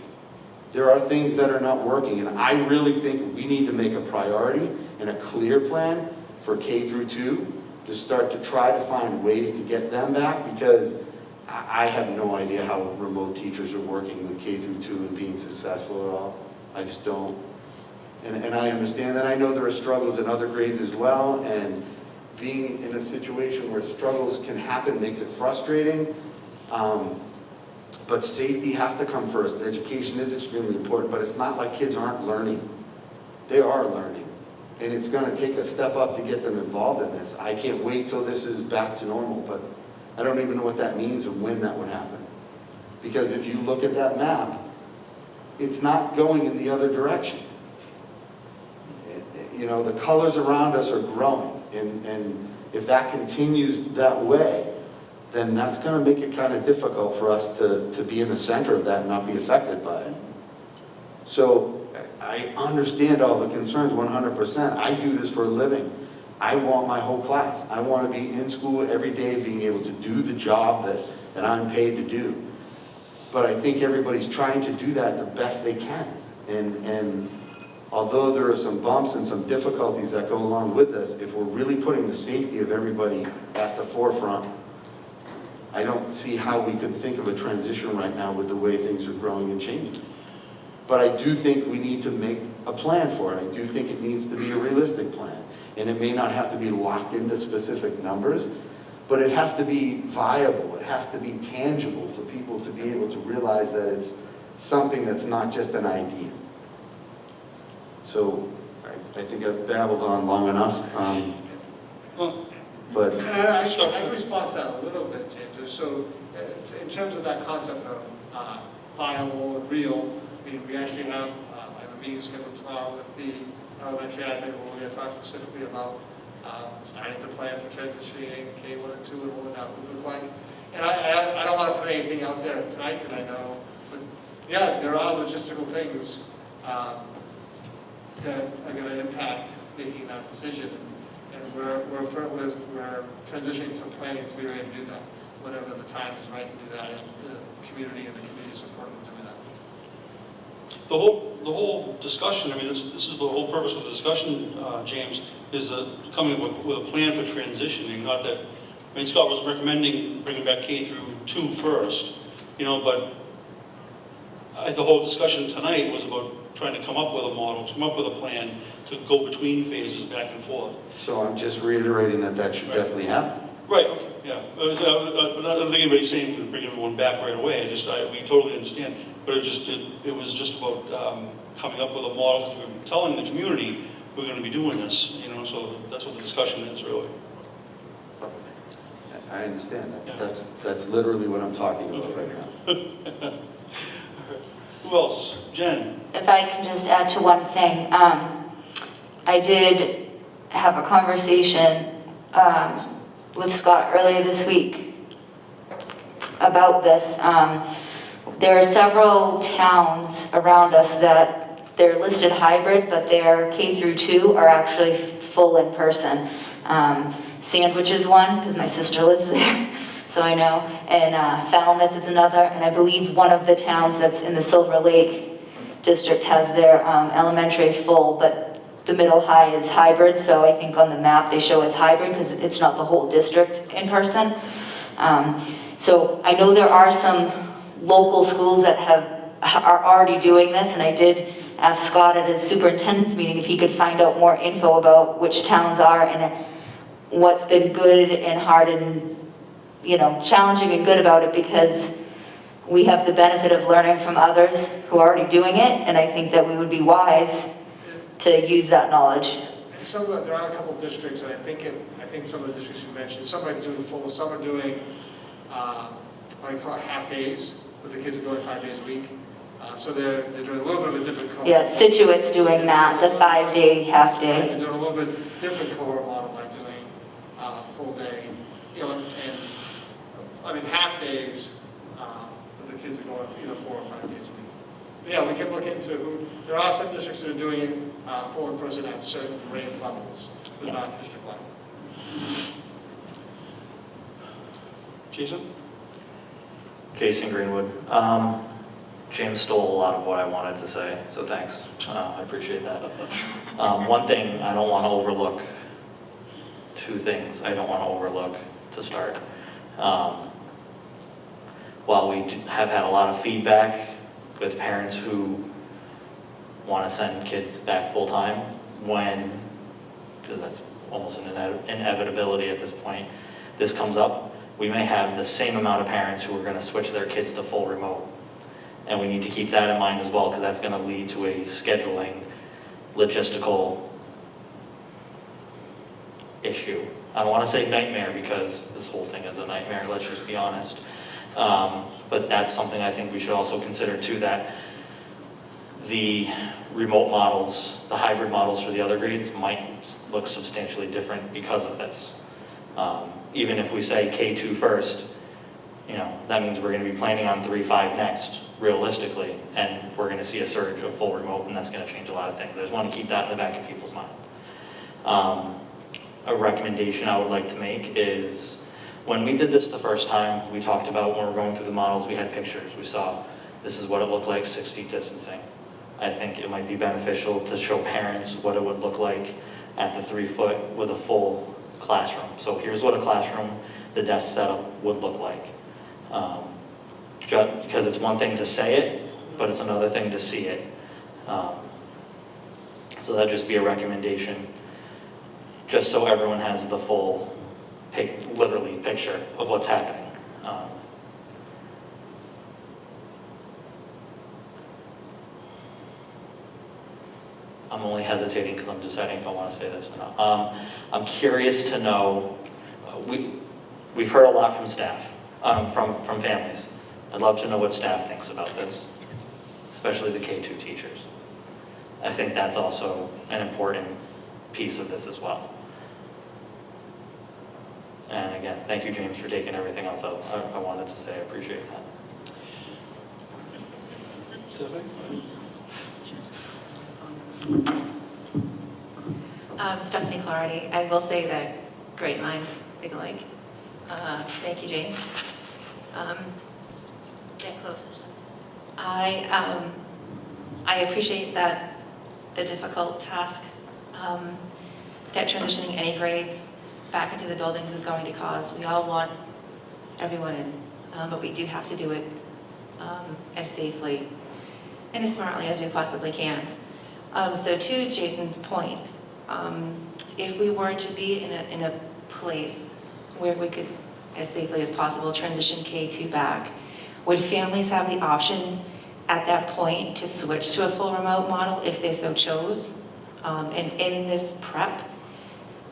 There are things that are not working, and I really think we need to make a priority and a clear plan for K through 2 to start to try to find ways to get them back, because I have no idea how remote teachers are working with K through 2 and being successful at all. I just don't. And I understand that. I know there are struggles in other grades as well, and being in a situation where struggles can happen makes it frustrating. But safety has to come first. Education is extremely important, but it's not like kids aren't learning. They are learning. And it's going to take a step up to get them involved in this. I can't wait till this is back to normal, but I don't even know what that means and when that would happen. Because if you look at that map, it's not going in the other direction. You know, the colors around us are growing. And if that continues that way, then that's going to make it kind of difficult for us to be in the center of that and not be affected by it. So I understand all the concerns 100%. I do this for a living. I want my whole class. I want to be in school every day being able to do the job that I'm paid to do. But I think everybody's trying to do that the best they can. And although there are some bumps and some difficulties that go along with this, if we're really putting the safety of everybody at the forefront, I don't see how we could think of a transition right now with the way things are growing and changing. But I do think we need to make a plan for it. I do think it needs to be a realistic plan. And it may not have to be locked into specific numbers, but it has to be viable. It has to be tangible for people to be able to realize that it's something that's not just an idea. So I think I've babbled on long enough. But I can respond to that a little bit, James. So in terms of that concept of viable and real, I mean, we actually have a meeting scheduled tomorrow with the elementary admin where we're going to talk specifically about starting to plan for transitioning K1 and 2 and what that would look like. And I don't want to put anything out there tonight because I know, but yeah, there are logistical things that are going to impact making that decision. And we're transitioning to planning to be ready to do that, whatever the time is right to do that, and the community and the community support in doing that. The whole discussion, I mean, this is the whole purpose of the discussion, James, is coming up with a plan for transitioning, not that, I mean, Scott was recommending bringing back K through 2 first, you know, but the whole discussion tonight was about trying to come up with a model, to come up with a plan to go between phases back and forth. so I'm just reiterating that should definitely happen. Right, okay, yeah. I don't think anybody's saying to bring everyone back right away. We totally understand. But it was just about coming up with a model, because we're telling the community we're going to be doing this, you know, so that's what the discussion is, really. I understand Yeah. that. That's literally what I'm talking about right now. Who else? Jen? If I can just add to one thing, I did have a conversation with Scott earlier this week about this. There are several towns around us that they're listed hybrid, but their K through 2 are actually full in person. Sandwich is one, because my sister lives there, so I know. And Falmouth is another, and I believe one of the towns that's in the Silver Lake district has their elementary full, but the middle high is hybrid, so I think on the map they show as hybrid because it's not the whole district in person. So I know there are some local schools that are already doing this, and I did ask Scott at his superintendent's meeting if he could find out more info about which towns are and what's been good and hard and, challenging and good about it, because we have the benefit of learning from others who are already doing it, and I think that we would be wise to use that knowledge. And there are a couple of districts, and I think some of the districts you mentioned, some are doing full, some are doing what I call half days, but the kids are going 5 days a week. So they're doing a little bit of a different cohort. Yeah, Situate's doing that, the 5-day, half-day. They're doing a little bit different cohort model by doing a full day, and half days, but the kids are going either 4 or 5 days a week. But yeah, we can look into there are some districts that are doing it full in person at certain grade levels, but not district-wide. Jason? Jason Greenwood. James stole a lot of what I wanted to say, so thanks. I appreciate that. One thing I don't want to overlook, 2 things I don't want to overlook to start. While we have had a lot of feedback with parents who want to send kids back full-time because that's almost an inevitability at this point, this comes up, we may have the same amount of parents who are going to switch their kids to full remote. And we need to keep that in mind as well, because that's going to lead to a scheduling, logistical issue. I don't want to say nightmare, because this whole thing is a nightmare, let's just be honest. But that's something I think we should also consider too, that the remote models, the hybrid models for the other grades might look substantially different because of this. Even if we say K2 first, that means we're going to be planning on 3-5 next, realistically, and we're going to see a surge of full remote, and that's going to change a lot of things. I just want to keep that in the back of people's mind. A recommendation I would like to make is, when we did this the first time, we talked about when we were going through the models, we had pictures. We saw this is what it looked like, 6 feet distancing. I think it might be beneficial to show parents what it would look like at the 3 foot with a full classroom. So here's what a classroom, the desk setup would look like. Because it's one thing to say it, but it's another thing to see it. So that'd just be a recommendation, just so everyone has the full, literally picture of what's happening. I'm only hesitating because I'm deciding if I want to say this or not. I'm curious to know, we've heard a lot from staff, from families. I'd love to know what staff thinks about this, especially the K2 teachers. I think that's also an important piece of this as well. And again, thank you, James, for taking everything else out I wanted to say. I appreciate that. Stephanie Clarity. I will say that great minds think alike. Thank you, James. Get closer. I appreciate that the difficult task that transitioning any grades back into the buildings is going to cause. We all want everyone in, but we do have to do it as safely and as smartly as we possibly can. So to Jason's point, if we were to be in a place where we could, as safely as possible, transition K2 back, would families have the option at that point to switch to a full remote model if they so chose? And in this prep,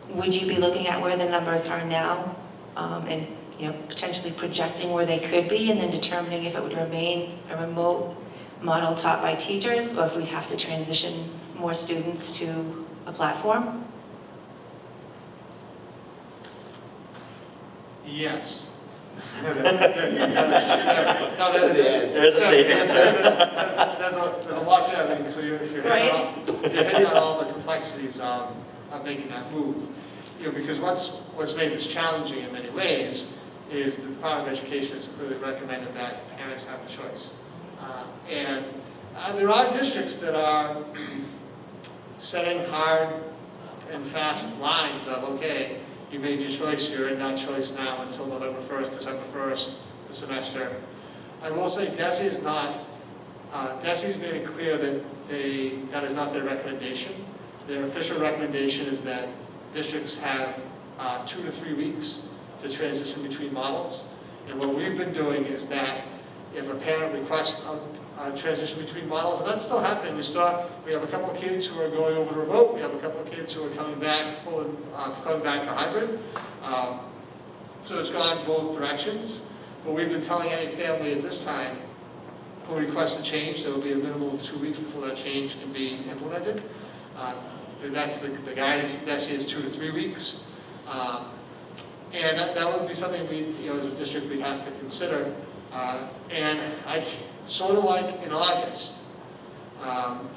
would you be looking at where the numbers are now and potentially projecting where they could be and then determining if it would remain a remote model taught by teachers or if we'd have to transition more students to a platform? Yes. There's a safe answer. There's a lot there, I mean, so you're hitting on all the complexities of making that move. Because what's made this challenging in many ways is the Department of Education has clearly recommended that parents have the choice. And there are districts that are setting hard and fast lines of, okay, you made your choice, you're in that choice now until November 1st, December 1st, the semester. I will say DESE's made it clear that that is not their recommendation. Their official recommendation is that districts have 2 to 3 weeks to transition between models. And what we've been doing is that if a parent requests a transition between models, and that's still happening. We have a couple of kids who are going over to remote. We have a couple of kids who are coming back to hybrid. So it's gone both directions. But we've been telling any family at this time who requests a change, there will be a minimum of 2 weeks before that change can be implemented. That's the guidance from DESE is 2 to 3 weeks. And that would be something we, as a district, we'd have to consider. And sort of like in August,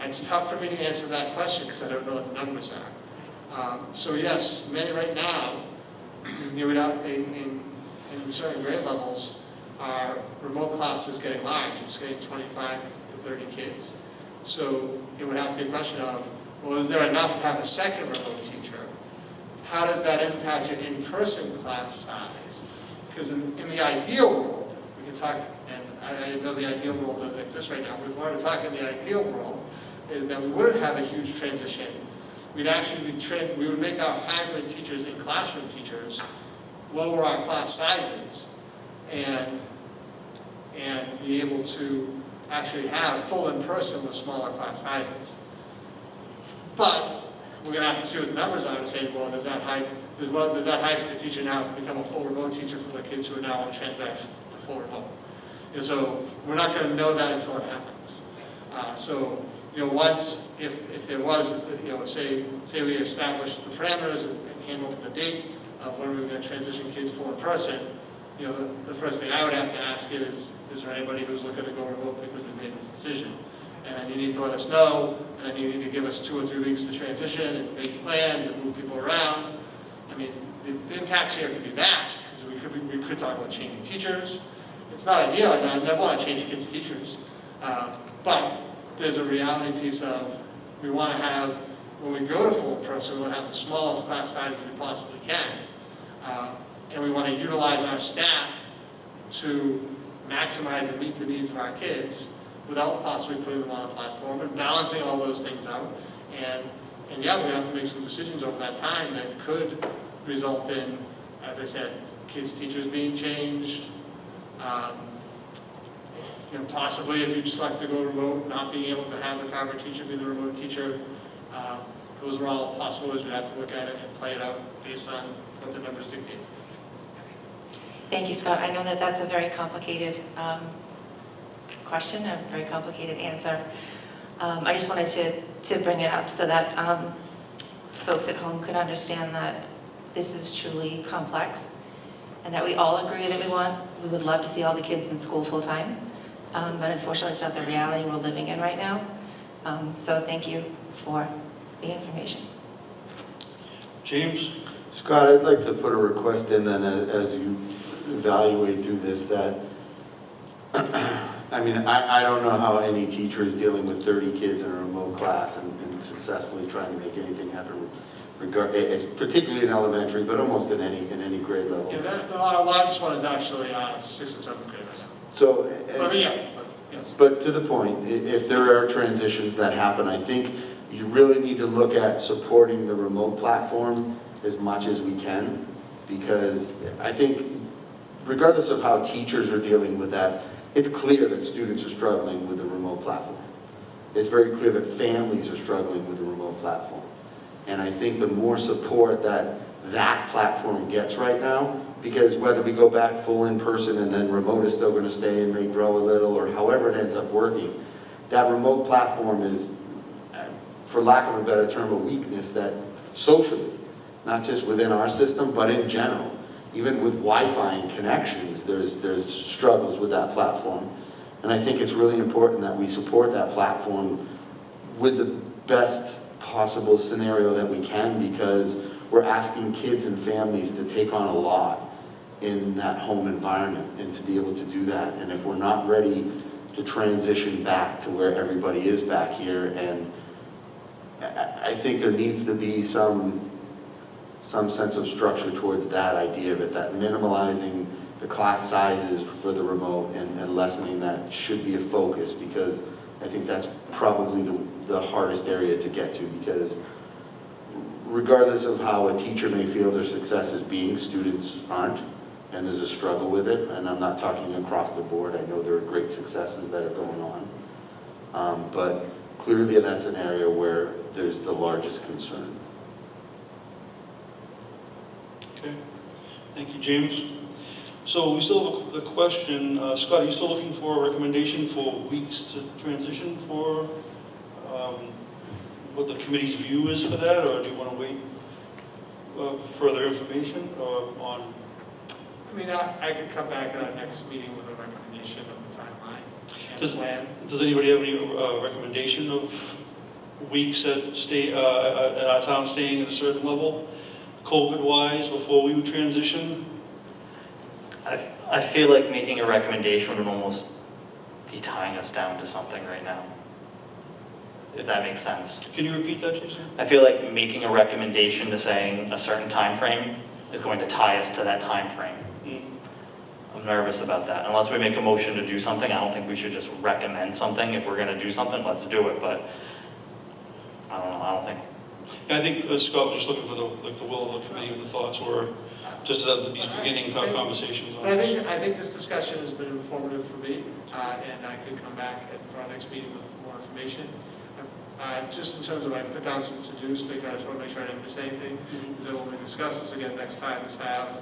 it's tough for me to answer that question because I don't know what the numbers are. So yes, many right now, in certain grade levels, our remote class is getting large. It's getting 25 to 30 kids. So it would have to be a question of, well, is there enough to have a second remote teacher? How does that impact your in-person class size? Because in the ideal world, we can talk, and I know the ideal world doesn't exist right now, but if we want to talk in the ideal world, is that we wouldn't have a huge transition. We'd actually we would make our hybrid teachers and classroom teachers lower our class sizes and be able to actually have full in-person with smaller class sizes. But we're going to have to see what the numbers are and say, well, does that hybrid teacher now become a full remote teacher for the kids who are now on transfer to full remote? And so we're not going to know that until it happens. Once, if there was, say we established the parameters and came up with a date of when we were going to transition kids full in person, the first thing I would have to ask is there anybody who's looking to go remote because we made this decision? And you need to let us know, and then you need to give us 2 or 3 weeks to transition and make plans and move people around. I mean, the impacts here could be vast, because we could talk about changing teachers. It's not ideal, I never want to change kids' teachers. But there's a reality piece of, we want to have, when we go to full person, we want to have the smallest class sizes we possibly can. And we want to utilize our staff to maximize and meet the needs of our kids without possibly putting them on a platform and balancing all those things out. And yeah, we're going to have to make some decisions over that time that could result in, as I said, kids' teachers being changed. Possibly if you select to go remote, not being able to have the Carver teacher be the remote teacher. Those are all possibilities. We'd have to look at it and play it out based on what the numbers dictate. Thank you, Scott. I know that that's a very complicated question, a very complicated answer. I just wanted to bring it up so that folks at home could understand that this is truly complex and that we all agree that we would love to see all the kids in school full time, but unfortunately it's not the reality we're living in right now. So thank you for the information. James? Scott, I'd like to put a request in then as you evaluate through this that, I don't know how any teacher is dealing with 30 kids in a remote class and successfully trying to make anything happen, particularly in elementary, but almost in any grade level. Yeah, our largest one is actually 6th and 7th grade right now. So, Yes. But to the point, if there are transitions that happen, I think you really need to look at supporting the remote platform as much as we can, because I think regardless of how teachers are dealing with that, it's clear that students are struggling with the remote platform. It's very clear that families are struggling with the remote platform. And I think the more support that that platform gets right now, because whether we go back full in person and then remote is still going to stay and may grow a little, or however it ends up working, that remote platform is, for lack of a better term, a weakness that socially, not just within our system, but in general, even with Wi-Fi and connections, there's struggles with that platform. And I think it's really important that we support that platform with the best possible scenario that we can, because we're asking kids and families to take on a lot in that home environment and to be able to do that. And if we're not ready to transition back to where everybody is back here, and I think there needs to be some sense of structure towards that idea of it, that minimalizing the class sizes for the remote and lessening that should be a focus, because I think that's probably the hardest area to get to, because regardless of how a teacher may feel their success is being, students aren't, and there's a struggle with it, and I'm not talking across the board. I know there are great successes that are going on, but clearly that's an area where there's the largest concern. Okay, thank you, James. So we still have the question, Scott, are you still looking for a recommendation for weeks to transition for what the committee's view is for that, or do you want to wait further information on? I mean, I could come back at our next meeting with a recommendation of the timeline and plan. Does anybody have any recommendation of weeks at our town staying at a certain level, COVID-wise, before we would transition? I feel like making a recommendation would almost be tying us down to something right now, if that makes sense. Can you repeat that, Jason? I feel like making a recommendation to saying a certain time frame is going to tie us to that time frame. I'm nervous about that. Unless we make a motion to do something, I don't think we should just recommend something. If we're going to do something, let's do it. But I don't know. I don't think. Yeah, I think Scott was just looking for the will of the committee, and the thoughts were just at these beginning conversations on this. I think this discussion has been informative for me, and I could come back for our next meeting with more information. Just in terms of, I put down some to-dos, because I just want to make sure I didn't miss anything. Because then when we discuss this again next time, is have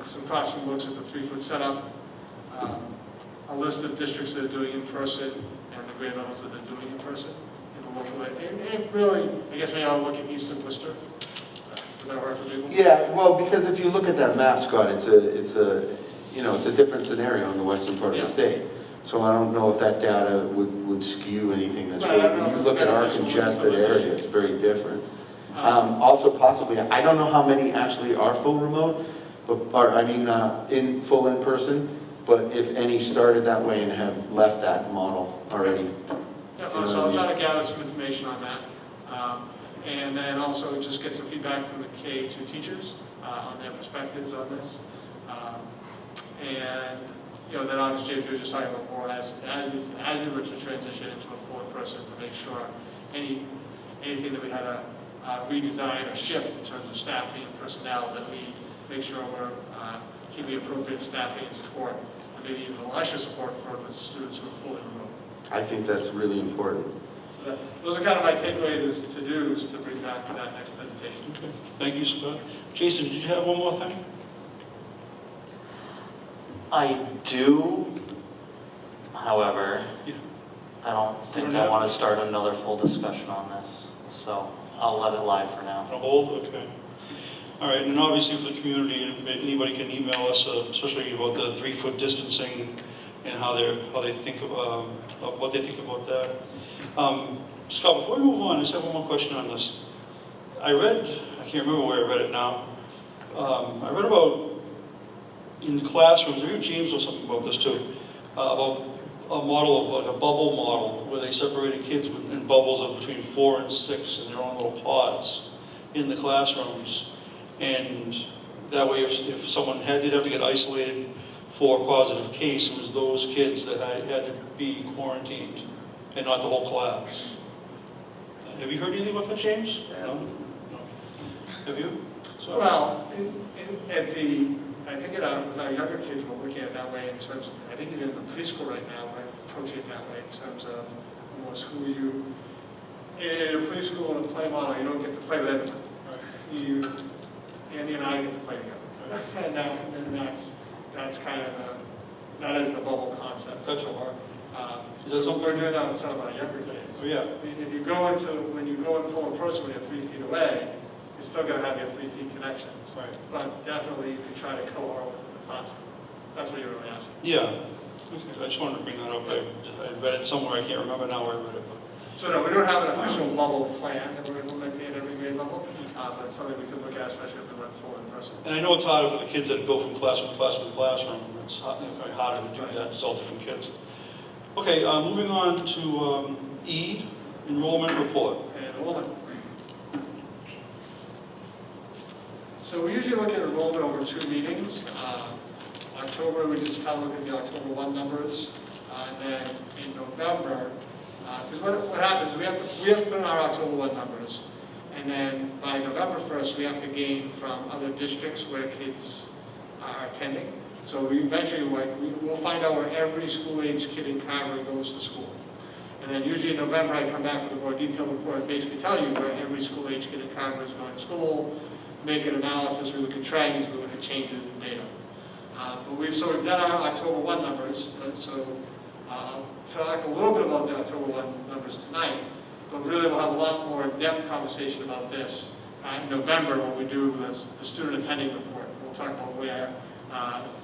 some classroom looks at the 3-foot setup, a list of districts that are doing in person, and the grade levels that are doing in person, and the local. And really, I guess we ought to look at Eastern Worcester. Does that work for people? Yeah, well, because if you look at that map, Scott, it's a different scenario in the western part of the state. So I don't know if that data would skew anything that's really, when you look at our congested area, it's very different. Also possibly, I don't know how many actually are full remote, in full in person, but if any started that way and have left that model already. Yeah, so I'll try to gather some information on that. And then also just get some feedback from the K-2 teachers on their perspectives on this. And then obviously, James, we were just talking about more as we were to transition into a fourth person, to make sure anything that we had a redesign or shift in terms of staffing and personnel, that we make sure we're keeping appropriate staffing and support, and maybe even extra support for the students who are fully remote. I think that's really important. So those are kind of my takeaways, to-dos, to bring back to that next presentation. Okay, thank you, Scott. Jason, did you have one more thing? I do, however, Yeah. I don't think I want to start another full discussion on this, so I'll let it lie for now. On hold? Okay. All right, and obviously for the community, anybody can email us, especially about the 3-foot distancing and how they think of what they think about that. Scott, before we move on, I just have one more question on this. I can't remember where I read it now. I read about in classrooms, maybe James or something about this too, about a model of like a bubble model where they separated kids in bubbles of between 4 and 6 in their own little pods in the classrooms. And that way, if someone did have to get isolated for a positive case, it was those kids that had to be quarantined and not the whole class. Have you heard anything about that, James? No? No. Have you? So, Well, I think with our younger kids, we're looking at it that way in terms of, I think even in the preschool right now, we're approaching it that way in terms of almost who you, in a preschool and a play model, you don't get to play with everyone. right. Andy and I get to play together. And that's kind of that is the bubble concept. Gotcha. Is that So something- we're doing that with some of our younger kids. Oh, yeah. If you go when you go in full in person when you're 3 feet away, you're still going to have your 3 feet connections. Right. But definitely you can try to cohort within the classroom. That's what you're really asking. Yeah. Okay, I just wanted to bring that up. I read it somewhere, I can't remember now where I read it. So no, we don't have an official bubble plan that we're implementing at every grade level, but it's something we could look at, especially if we went full in person. And I know it's harder for the kids that go from classroom to classroom to classroom. It's kind of harder to do that, it's all different kids. Okay, moving on to E, enrollment report. And enrollment. So we usually look at enrollment over 2 meetings. October, we just kind of look at the October 1 numbers, and then in November, because what happens is we have to put in our October 1 numbers, and then by November 1st, we have to gain from other districts where kids are attending. So we eventually, we'll find out where every school-age kid in Carver goes to school. And then usually in November, I come back with a more detailed report and basically tell you where every school-age kid in Carver is going to school, make an analysis, we look at trends, we look at changes in data. But we've done our October 1 numbers, so I'll talk a little bit about the October 1 numbers tonight, but really we'll have a lot more in-depth conversation about this in November when we do the student attending report. We'll talk about where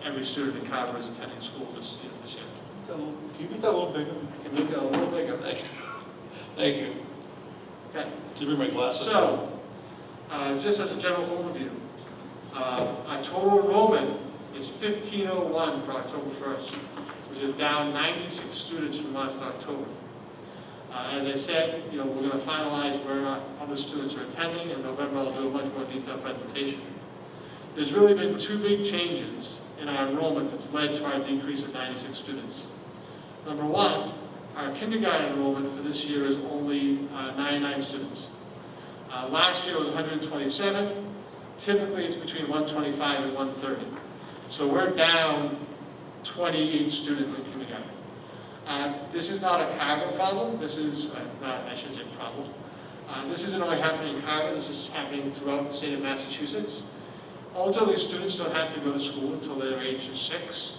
every student in Carver is attending school this year. Can you make that a little bigger? I can make it a little bigger. Thank you. Thank you. Okay. Did you bring my glasses? So, just as a general overview, our total enrollment is 1,501 for October 1st, which is down 96 students from last October. As I said, we're going to finalize where our other students are attending. In November, I'll do a much more detailed presentation. There's really been 2 big changes in our enrollment that's led to our decrease of 96 students. Number 1, our kindergarten enrollment for this year is only 99 students. Last year it was 127. Typically it's between 125 and 130. So we're down 28 students in kindergarten. This is not a Carver problem. This is, I shouldn't say problem. This isn't only happening in Carver. This is happening throughout the state of Massachusetts. Ultimately, students don't have to go to school until their age of 6.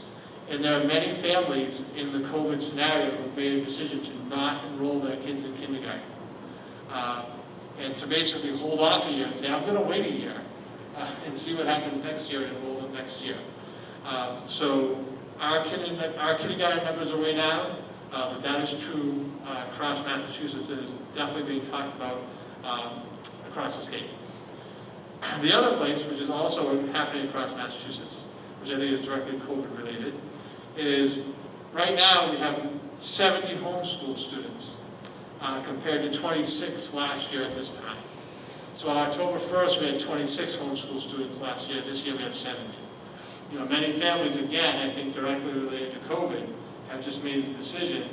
And there are many families in the COVID scenario who have made a decision to not enroll their kids in kindergarten. And to basically hold off a year and say, I'm going to wait a year and see what happens next year and enroll them next year. So our kindergarten numbers are way down, but that is true across Massachusetts. It is definitely being talked about across the state. The other place, which is also happening across Massachusetts, which I think is directly COVID related, is right now we have 70 homeschool students compared to 26 last year at this time. So on October 1st, we had 26 homeschool students last year. This year we have 70. Many families, again, I think directly related to COVID, have just made the decision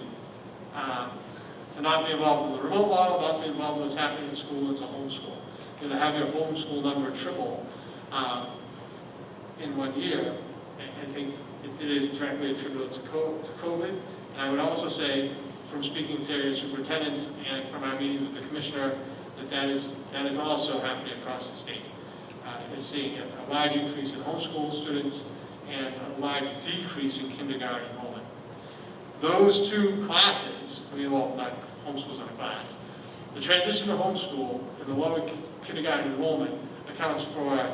to not be involved in the remote model, not be involved in what's happening in school, and to homeschool. To have your homeschool number triple in 1 year, I think it is directly attributable to COVID. And I would also say, from speaking to area superintendents and from our meetings with the commissioner, that is also happening across the state. Is seeing a large increase in homeschool students and a large decrease in kindergarten enrollment. Those 2 classes, not homeschool's not a class, the transition to homeschool and the lower kindergarten enrollment accounts for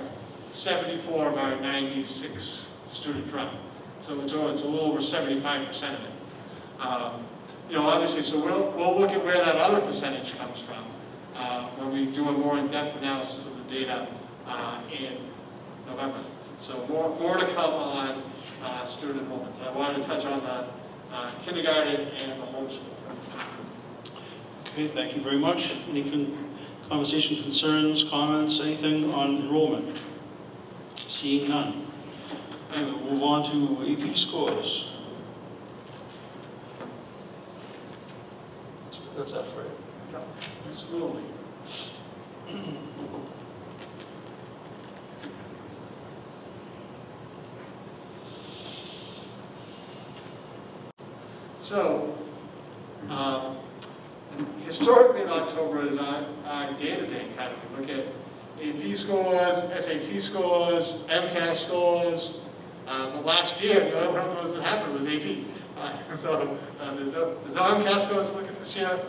74 of our 96 student drop. So it's a little over 75% of it. Obviously, so we'll look at where that other percentage comes from when we do a more in-depth analysis of the data in November. So more to come on student enrollment. I wanted to touch on the kindergarten and the homeschool. Okay, thank you very much. Any conversation, concerns, comments, anything on enrollment? Seeing none. And we'll move on to AP scores. That's F, right? Slowly. So, historically in October is our day-to-day kind of. We look at, AP scores, SAT scores, MCAS scores. But last year, the only one of those that happened was AP. So there's no MCAS scores to look at this year.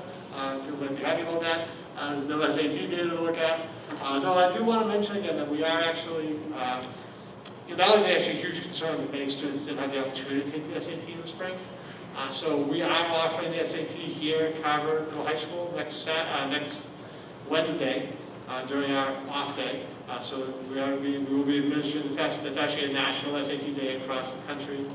People might be happy about that. There's no SAT data to look at. Though I do want to mention again that we are actually, that was actually a huge concern that many students didn't have the opportunity to take the SAT in the spring. So we are offering the SAT here at Carver Middle High School next Wednesday during our off day. So we will be administering the test. That's actually a national SAT day across the country.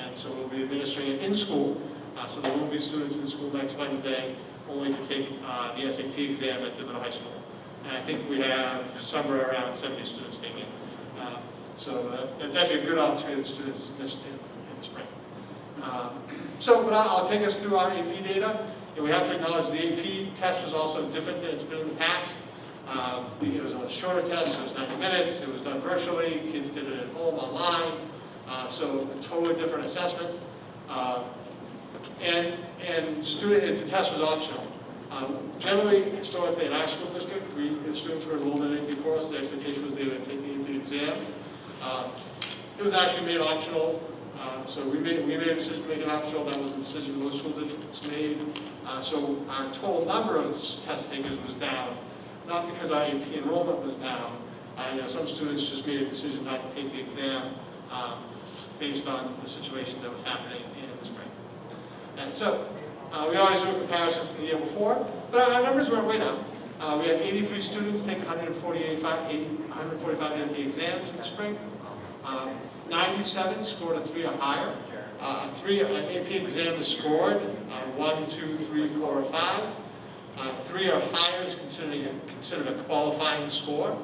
And so we'll be administering it in school. So there won't be students in school next Wednesday, only to take the SAT exam at the middle high school. And I think we have somewhere around 70 students taking it. So it's actually a good opportunity for students in the spring. But I'll take us through our AP data. And we have to acknowledge the AP test was also different than it's been in the past. It was a shorter test, it was 90 minutes, it was done virtually, kids did it at home, online. So a totally different assessment. And the test was optional. Generally, historically, in our school district, if students were enrolled in an AP course, the expectation was they would take the AP exam. It was actually made optional. So we made a decision to make it optional. That was the decision most school districts made. So our total number of test takers was down, not because our AP enrollment was down. Some students just made a decision not to take the exam based on the situation that was happening in the spring. And so we always do a comparison from the year before, but our numbers went way down. We had 83 students take 145 AP exams in the spring. 97 scored a 3 or higher. An AP exam is scored 1, 2, 3, 4, or 5. 3 or higher is considered a qualifying score.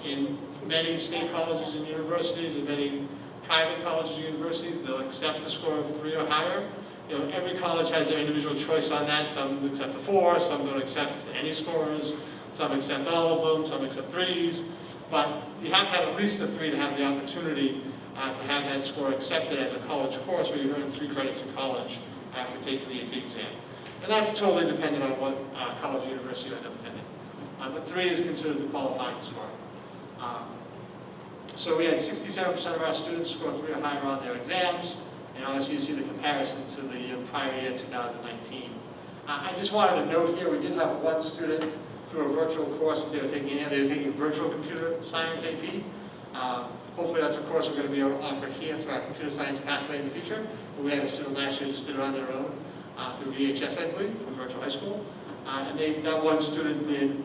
In many state colleges and universities and many private colleges and universities, they'll accept a score of 3 or higher. Every college has their individual choice on that. Some accept a 4, some don't accept any scores, some accept all of them, some accept 3s. But you have to have at least a 3 to have the opportunity to have that score accepted as a college course where you earn 3 credits in college after taking the AP exam. And that's totally dependent on what college or university you end up attending. But 3 is considered the qualifying score. So we had 67% of our students score 3 or higher on their exams. And obviously you see the comparison to the prior year, 2019. I just wanted to note here, we did have one student through a virtual course that they were taking virtual computer science AP. Hopefully that's a course we're going to be able to offer here through our computer science pathway in the future. But we had a student last year who just did it on their own through VHS, I believe, through virtual high school. And that one student did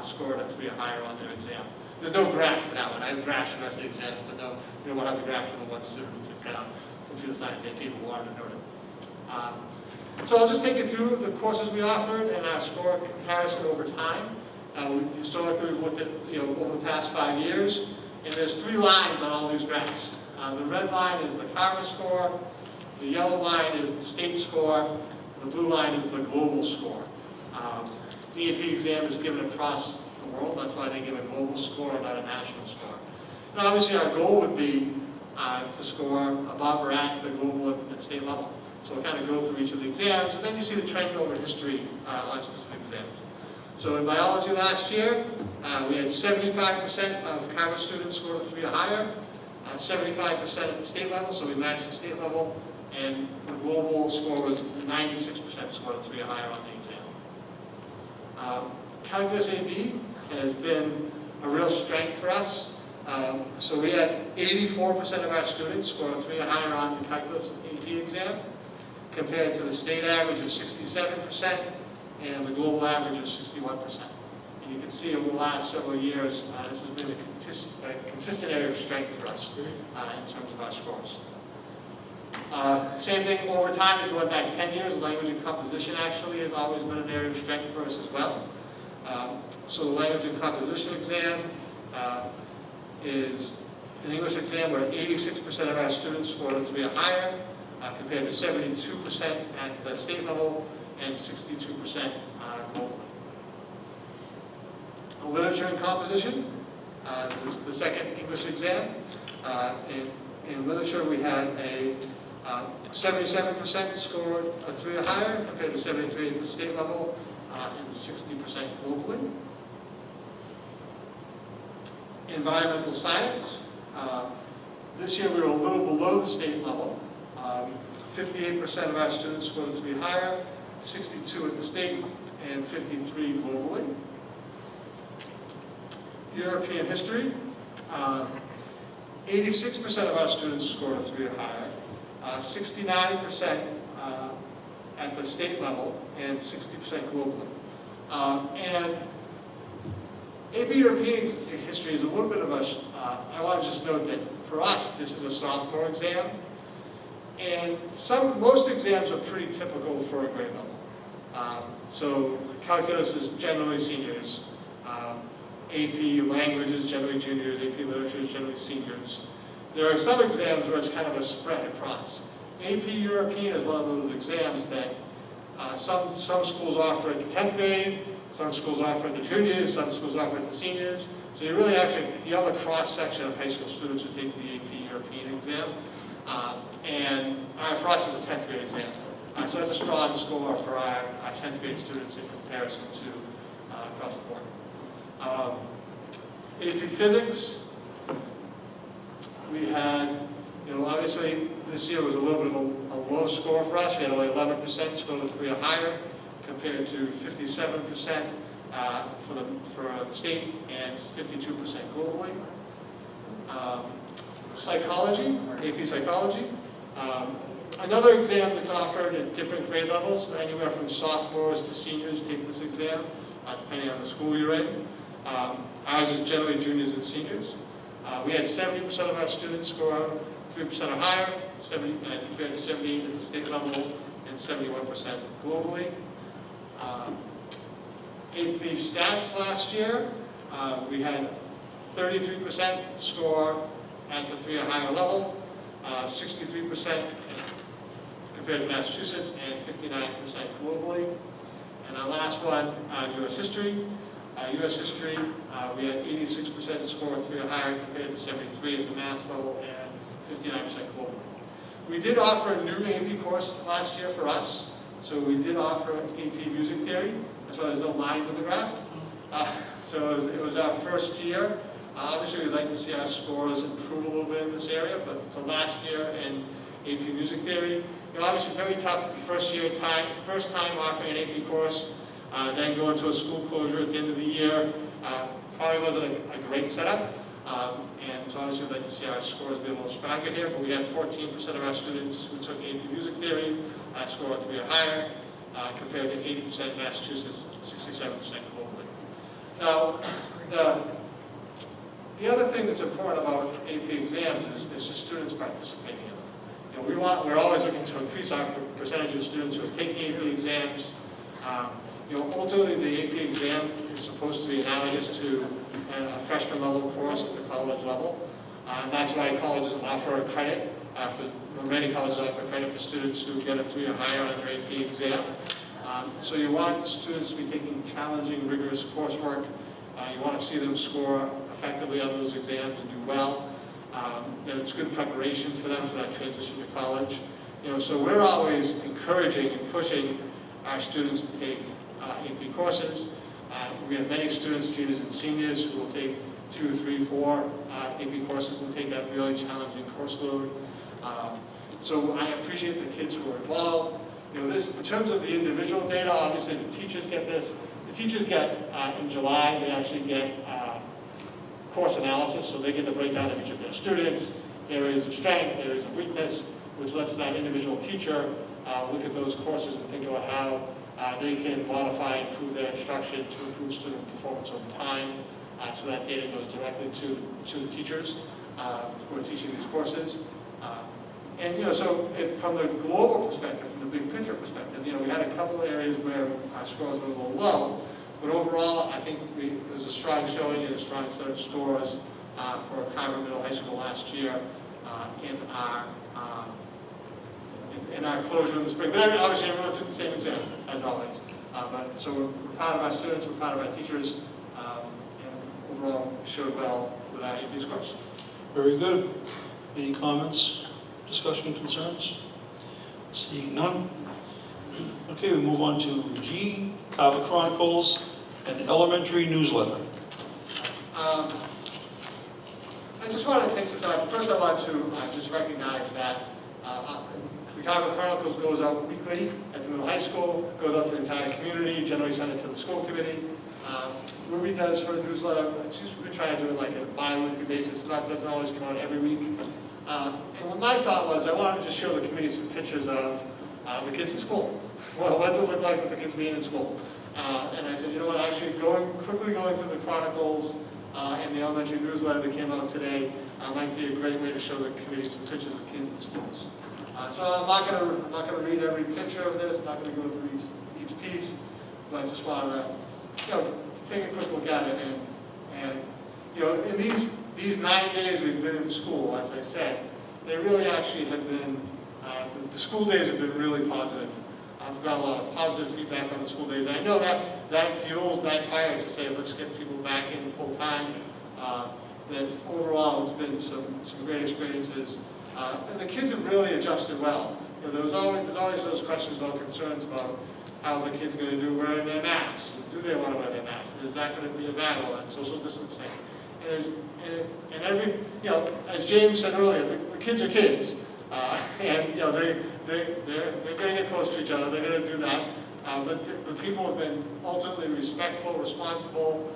score a 3 or higher on their exam. There's no graph for that one. I have graphs for the rest of the exams, but no, we don't have the graph for the one student who took computer science AP who wanted to note it. So I'll just take you through the courses we offered and our score comparison over time. Historically, we've looked at over the past 5 years, and there's 3 lines on all these graphs. The red line is the Carver score, the yellow line is the state score, the blue line is the global score. The AP exam is given across the world, that's why they give a global score and not a national score. And obviously our goal would be to score above or at the global and state level. So we'll kind of go through each of the exams, and then you see the trend over history on specific exams. So in biology last year, we had 75% of Carver students scored a 3 or higher, 75% at the state level, so we matched the state level, and the global score was 96% scored a 3 or higher on the exam. Calculus AB has been a real strength for us. So we had 84% of our students score a 3 or higher on the Calculus AP exam, compared to the state average of 67% and the global average of 61%. And you can see over the last several years, this has been a consistent area of strength for us in terms of our scores. Same thing over time, if you went back 10 years, language and composition actually has always been an area of strength for us as well. So the language and composition exam is an English exam where 86% of our students scored a 3 or higher, compared to 72% at the state level and 62% globally. Literature and composition, this is the second English exam. In literature, we had a 77% scored a 3 or higher, compared to 73% at the state level and 60% globally. Environmental science. This year we were a little below the state level. 58% of our students scored a 3 higher, 62 at the state, and 53 globally. European history. 86% of our students scored a 3 or higher, 69% at the state level, and 60% globally. And AP European history is a little bit of a, I want to just note that for us, this is a sophomore exam, and most exams are pretty typical for a grade level. So calculus is generally seniors, AP language is generally juniors, AP literature is generally seniors. There are some exams where it's kind of a spread across. AP European is one of those exams that some schools offer at the 10th grade, some schools offer at the juniors, some schools offer at the seniors. So you really actually, you have a cross-section of high school students who take the AP European exam. And for us, it's a 10th grade exam. So that's a strong score for our 10th grade students in comparison to across the board. AP Physics, we had, obviously this year was a little bit of a low score for us. We had only 11% scored a 3 or higher, compared to 57% for the state and 52% globally. Psychology, AP Psychology. Another exam that's offered at different grade levels, anywhere from sophomores to seniors take this exam, depending on the school you're in. Ours is generally juniors and seniors. We had 70% of our students score 3% or higher, compared to 78 at the state level and 71% globally. AP Stats last year, we had 33% score at the 3 or higher level, 63% compared to Massachusetts, and 59% globally. And our last one, U.S. History. U.S. History, we had 86% score 3 or higher compared to 73 at the Mass level and 59% globally. We did offer a new AP course last year for us. So we did offer AP Music Theory. That's why there's no lines in the graph. So it was our first year. Obviously, we'd like to see our scores improve a little bit in this area, but it's the last year in AP Music Theory. Obviously, very tough first time offering an AP course, then going to a school closure at the end of the year. Probably wasn't a great setup. And so obviously, we'd like to see our scores be a little stronger here, but we had 14% of our students who took AP Music Theory score 3 or higher, compared to 80% in Massachusetts, 67% globally. Now, the other thing that's important about AP exams is just students participating in them. We're always looking to increase our percentage of students who are taking AP exams. Ultimately, the AP exam is supposed to be analogous to a freshman level course at the college level. And that's why colleges offer a credit. Many colleges offer credit for students who get a 3 or higher on their AP exam. So you want students to be taking challenging, rigorous coursework. You want to see them score effectively on those exams and do well. That it's good preparation for them for that transition to college. So we're always encouraging and pushing our students to take AP courses. We have many students, juniors and seniors, who will take 2, 3, 4 AP courses and take that really challenging course load. So I appreciate the kids who are involved. This, in terms of the individual data, obviously the teachers get this. The teachers get, in July, they actually get course analysis, so they get the breakdown of each of their students, areas of strength, areas of weakness, which lets that individual teacher look at those courses and think about how they can modify and improve their instruction to improve student performance over time. So that data goes directly to the teachers who are teaching these courses. So from the global perspective, from the big picture perspective, we had a couple of areas where our scores were a little low, but overall, I think there was a strong showing and a strong set of scores for Carver Middle High School last year in our closure in the spring. But obviously, everyone took the same exam, as always. So we're proud of our students, we're proud of our teachers, and overall showed well with our AP scores. Very good. Any comments, discussion, concerns? Seeing none. Okay, we move on to G, Carver Chronicles, an elementary newsletter. I just want to take some time. First, I want to just recognize that the Carver Chronicles goes out weekly at the middle high school, goes out to the entire community, generally sent it to the school committee. Ruby does her newsletter. She's been trying to do it like a bi-weekly basis. It doesn't always come out every week. And what my thought was, I wanted to just show the committee some pictures of the kids in school. Well, what's it look like with the kids being in school? And I said, you know what, actually quickly going through the Chronicles and the elementary newsletter that came out today might be a great way to show the committee some pictures of kids in schools. So I'm not going to read every picture of this, not going to go through each piece, but I just wanted to take a quick look at it. And in these 9 days we've been in school, as I said, they really actually have been, the school days have been really positive. I've got a lot of positive feedback on the school days. I know that fuels that fire to say, let's get people back in full time. That overall, it's been some great experiences. And the kids have really adjusted well. There's always those questions about concerns about how the kids are going to do wearing their masks. Do they want to wear their masks? Is that going to be a battle and social distancing? And every, as James said earlier, the kids are kids. And they're going to get close to each other. They're going to do that. But people have been ultimately respectful, responsible,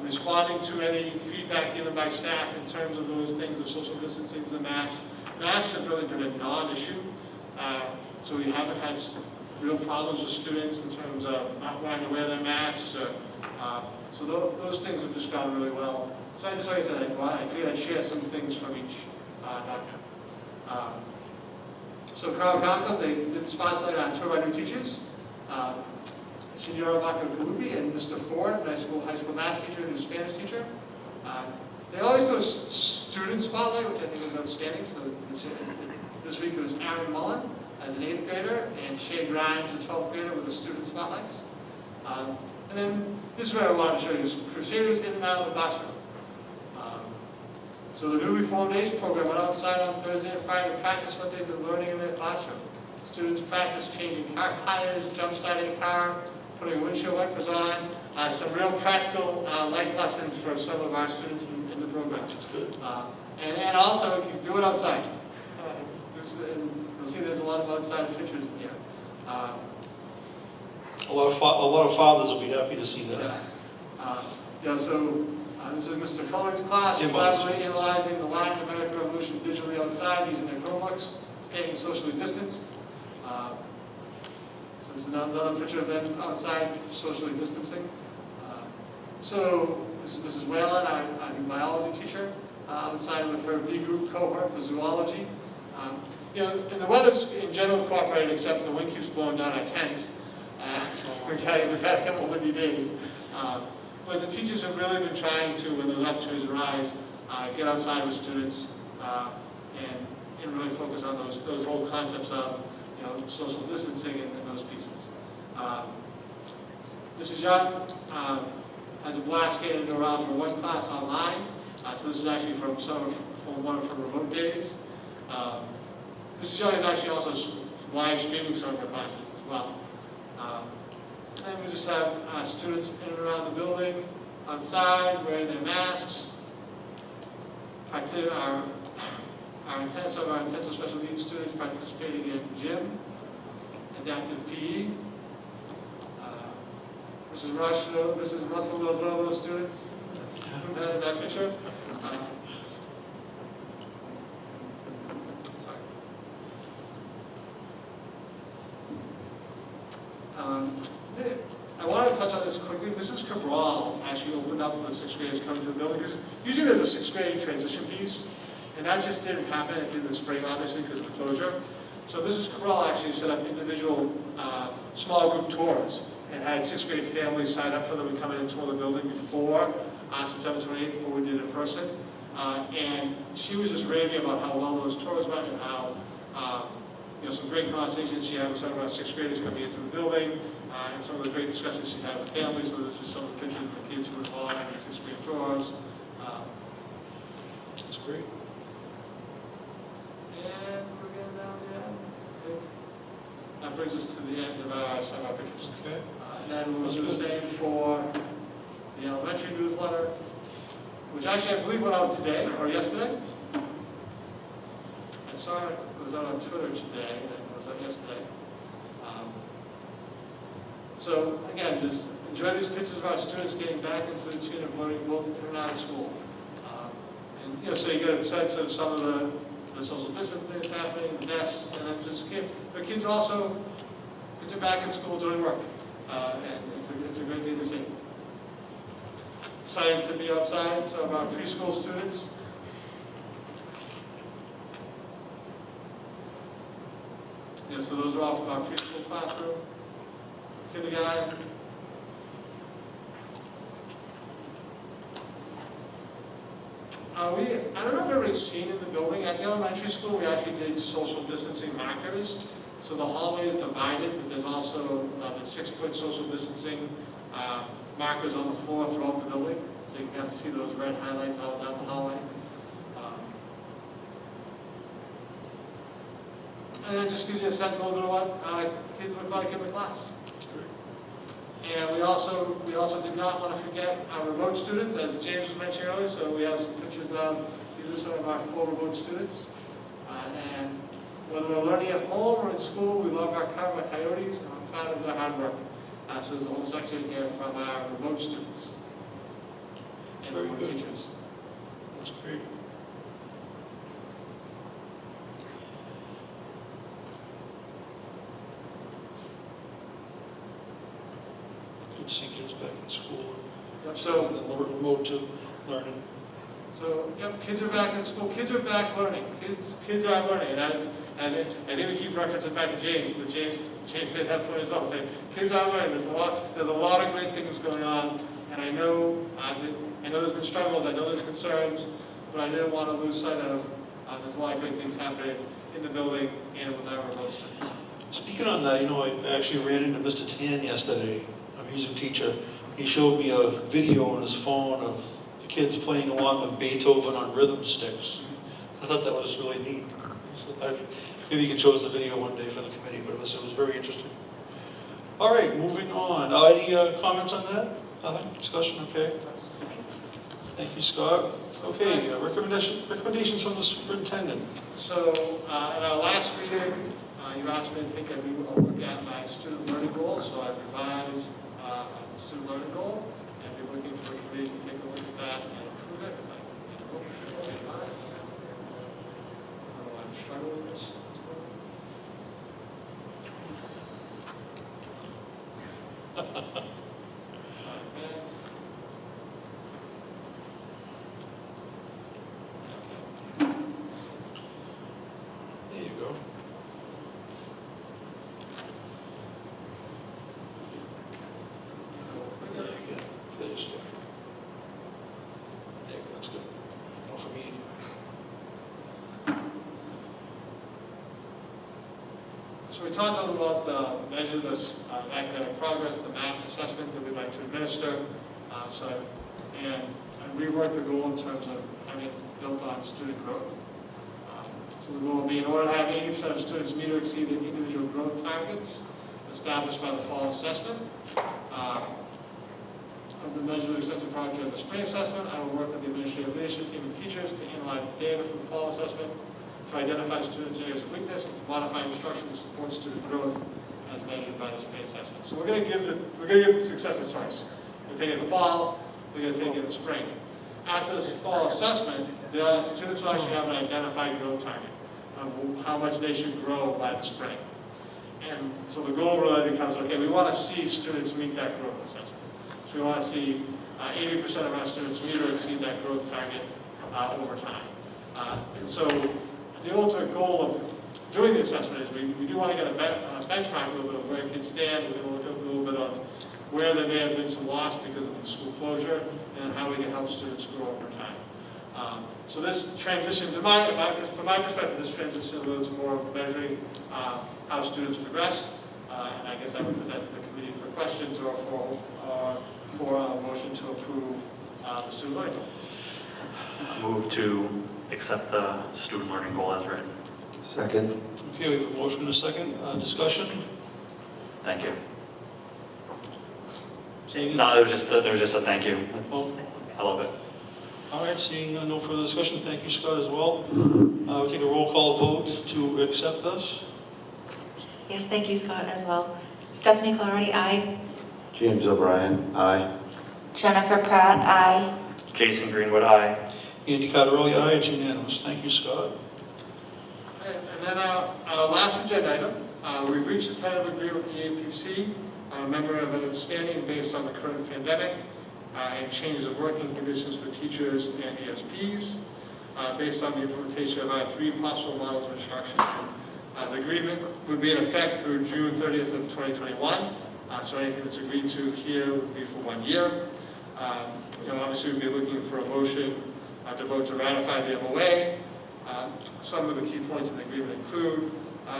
responding to any feedback given by staff in terms of those things of social distancing and masks. Masks have really been a non-issue. So we haven't had real problems with students in terms of not wanting to wear their masks. So those things have just gone really well. So like I said, I figured I'd share some things from each document. So Carver Chronicles, they did spotlight on two of our new teachers, Senora Bacca-Galubi and Mr. Ford, high school math teacher and Spanish teacher. They always do a student spotlight, which I think is outstanding. So this week it was Aaron Mullen as an 8th grader and Shay Grimes, a 12th grader, with the student spotlights. And then this is what I wanted to show you, is Crusaders in and out of the classroom. So the newly formed ACE program went outside on Thursday and Friday to practice what they've been learning in their classroom. Students practice changing car tires, jump-starting a car, putting windshield wipers on, some real practical life lessons for some of our students in the program. That's good. And also, you do it outside. You'll see there's a lot of outside pictures in here. A lot of fathers will be happy to see that. So this is Mr. Cullen's class, collaboratively analyzing the line of the American Revolution digitally outside using their Chromebooks, staying socially distanced. So this is another picture of them outside socially distancing. So this is Waylon, our new biology teacher, outside with her B group cohort for zoology. And the weather's in general cooperated, except the wind keeps blowing down our tents. We've had a couple of windy days. But the teachers have really been trying to, when those opportunities arise, get outside with students and really focus on those whole concepts of social distancing and those pieces. Mrs. Young has a blast getting into her Algebra 1 class online. So this is actually from one of her remote days. Mrs. Young is actually also live streaming some of her classes as well. And we just have students in and around the building, outside, wearing their masks. Our intensive special needs students participating in gym, adaptive PE. Mrs. Russell was one of those students in that picture. I want to touch on this quickly. Mrs. Cabral actually opened up the 6th graders coming to the building, because usually there's a 6th grade transition piece, and that just didn't happen in the spring, obviously, because of closure. So Mrs. Cabral actually set up individual small group tours and had 6th grade families sign up for them and come in and tour the building before September 28th, before we did it in person. And she was just raving about how well those tours went and how some great conversations she had with some of our 6th graders coming into the building, and some of the great discussions she had with families. So there's just some of the pictures of the kids who were involved in the 6th grade tours. That's great. And we're getting down the end. I think that brings us to the end of some of our pictures. Okay. And then we'll do the same for the elementary newsletter. which actually I believe went out today or yesterday. I saw it was out on Twitter today, and it was out yesterday. So again, just enjoy these pictures of our students getting back into the routine of learning both in and out of school. And you know, so you get a sense of some of the social distancing that's happening, the desks, and then just the kids also, kids are back in school doing work. And it's a great thing to see. Excited to be outside, some of our preschool students. Yeah, so those are all from our preschool classroom. Kindergarten. I don't know if everybody's seen in the building, at the elementary school we actually did social distancing markers. So the hallway is divided, but there's also the 6-foot social distancing markers on the floor throughout the building. So you can kind of see those red highlights all down the hallway. And it just gives you a sense a little bit of what kids look like in the class. And we also did not want to forget our remote students, as James was mentioning earlier. So we have some pictures of these are some of our 4 remote students. And whether we're learning at home or in school, we love our Carver Coyotes, and I'm proud of their hard work. So there's a whole section here from our remote students and Very remote good. teachers. That's great. Good to see kids back in school. Yep, so, And then remote to learning. so yep, kids are back in school. Kids are back learning. Kids are learning. And I think we keep referencing back to James, but James made that point as well, saying kids are learning. There's a lot of great things going on, and I know there's been struggles, I know there's concerns, but I didn't want to lose sight of there's a lot of great things happening in the building and with our remote students. Speaking on that, I actually ran into Mr. Tan yesterday, a music teacher. He showed me a video on his phone of the kids playing along with Beethoven on rhythm sticks. I thought that was really neat. So maybe you can show us the video one day for the committee, but it was very interesting. All right, moving on. Any comments on that? Nothing? Discussion? Okay. Thank you, Scott. Okay, recommendations from the superintendent. So, in our last meeting, you asked me to take a look at my student learning goals, so I revised the student learning goal, and be looking for a committee to take a look at that and approve it. I'm struggling with this. There you go. There you go. There's stuff. There you go. That's good. Not for me anyway. So we talked a little about the measure this academic progress, the MAP assessment that we'd like to administer. And rework the goal in terms of having it built on student growth. So the goal will be in order to have 80% of students meet or exceed their individual growth targets established by the fall assessment. Of the measure of accepted project of the spring assessment, I will work with the administrative leadership team and teachers to analyze the data from the fall assessment, to identify students' areas of weakness, and to modify instruction to support student growth as measured by the spring assessment. So we're going to give the successful choice. We're going to take it in the fall, we're going to take it in the spring. After this fall assessment, the students will actually have an identified growth target of how much they should grow by the spring. And so the goal really becomes, okay, we want to see students meet that growth assessment. So we want to see 80% of our students meet or exceed that growth target over time. And so the ultimate goal of doing the assessment is we do want to get a benchmark a little bit of where kids stand. We're going to look at a little bit of where there may have been some loss because of the school closure, and how we can help students grow over time. So this transitions, from my perspective, this transitions a little to more of measuring how students progress. And I guess I would put that to the committee for questions or for a motion to approve the student learning goal. Move to accept the student learning goal as written. Second. Okay, we have a motion and a second. Discussion? Thank you. Say again. No, there was just a thank you. Oh. I love it. All right, seeing no further discussion, thank you, Scott, as well. We'll take a roll call vote to accept this. Yes, thank you, Scott, as well. Stephanie Clarity, aye. James O'Brien, aye. Jennifer Pratt, aye. Jason Greenwood, aye. Andy Cottarelli, aye. It's unanimous. Thank you, Scott. And then our last agenda item, we've reached a tentative agreement with the eapc, a member of understanding based on the current pandemic and changes of working conditions for teachers and ESPs based on the implementation of our 3 possible models of instruction. The agreement would be in effect through June 30th of 2021, so anything that's agreed to here would be for 1 year. Obviously we'd be looking for a motion to vote to ratify the MOA. Some of the key points in the agreement include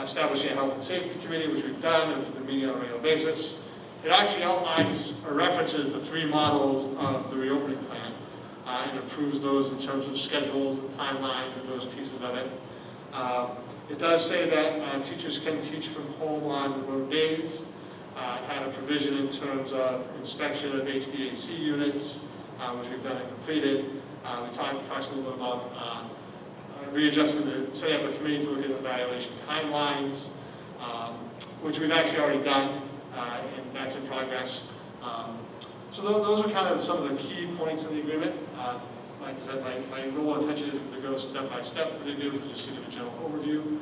establishing a health and safety committee, which we've done and has been meeting on a regular basis. It actually outlines or references the 3 models of the reopening plan and approves those in terms of schedules and timelines and those pieces of it. It does say that teachers can teach from home on remote days. It had a provision in terms of inspection of HVAC units, which we've done and completed. We talked a little bit about setting up a committee to look at evaluation timelines, which we've actually already done, and that's in progress. So those are kind of some of the key points in the agreement. Like I said, my goal and intention is to go step by step for the agreement, just to give a general overview.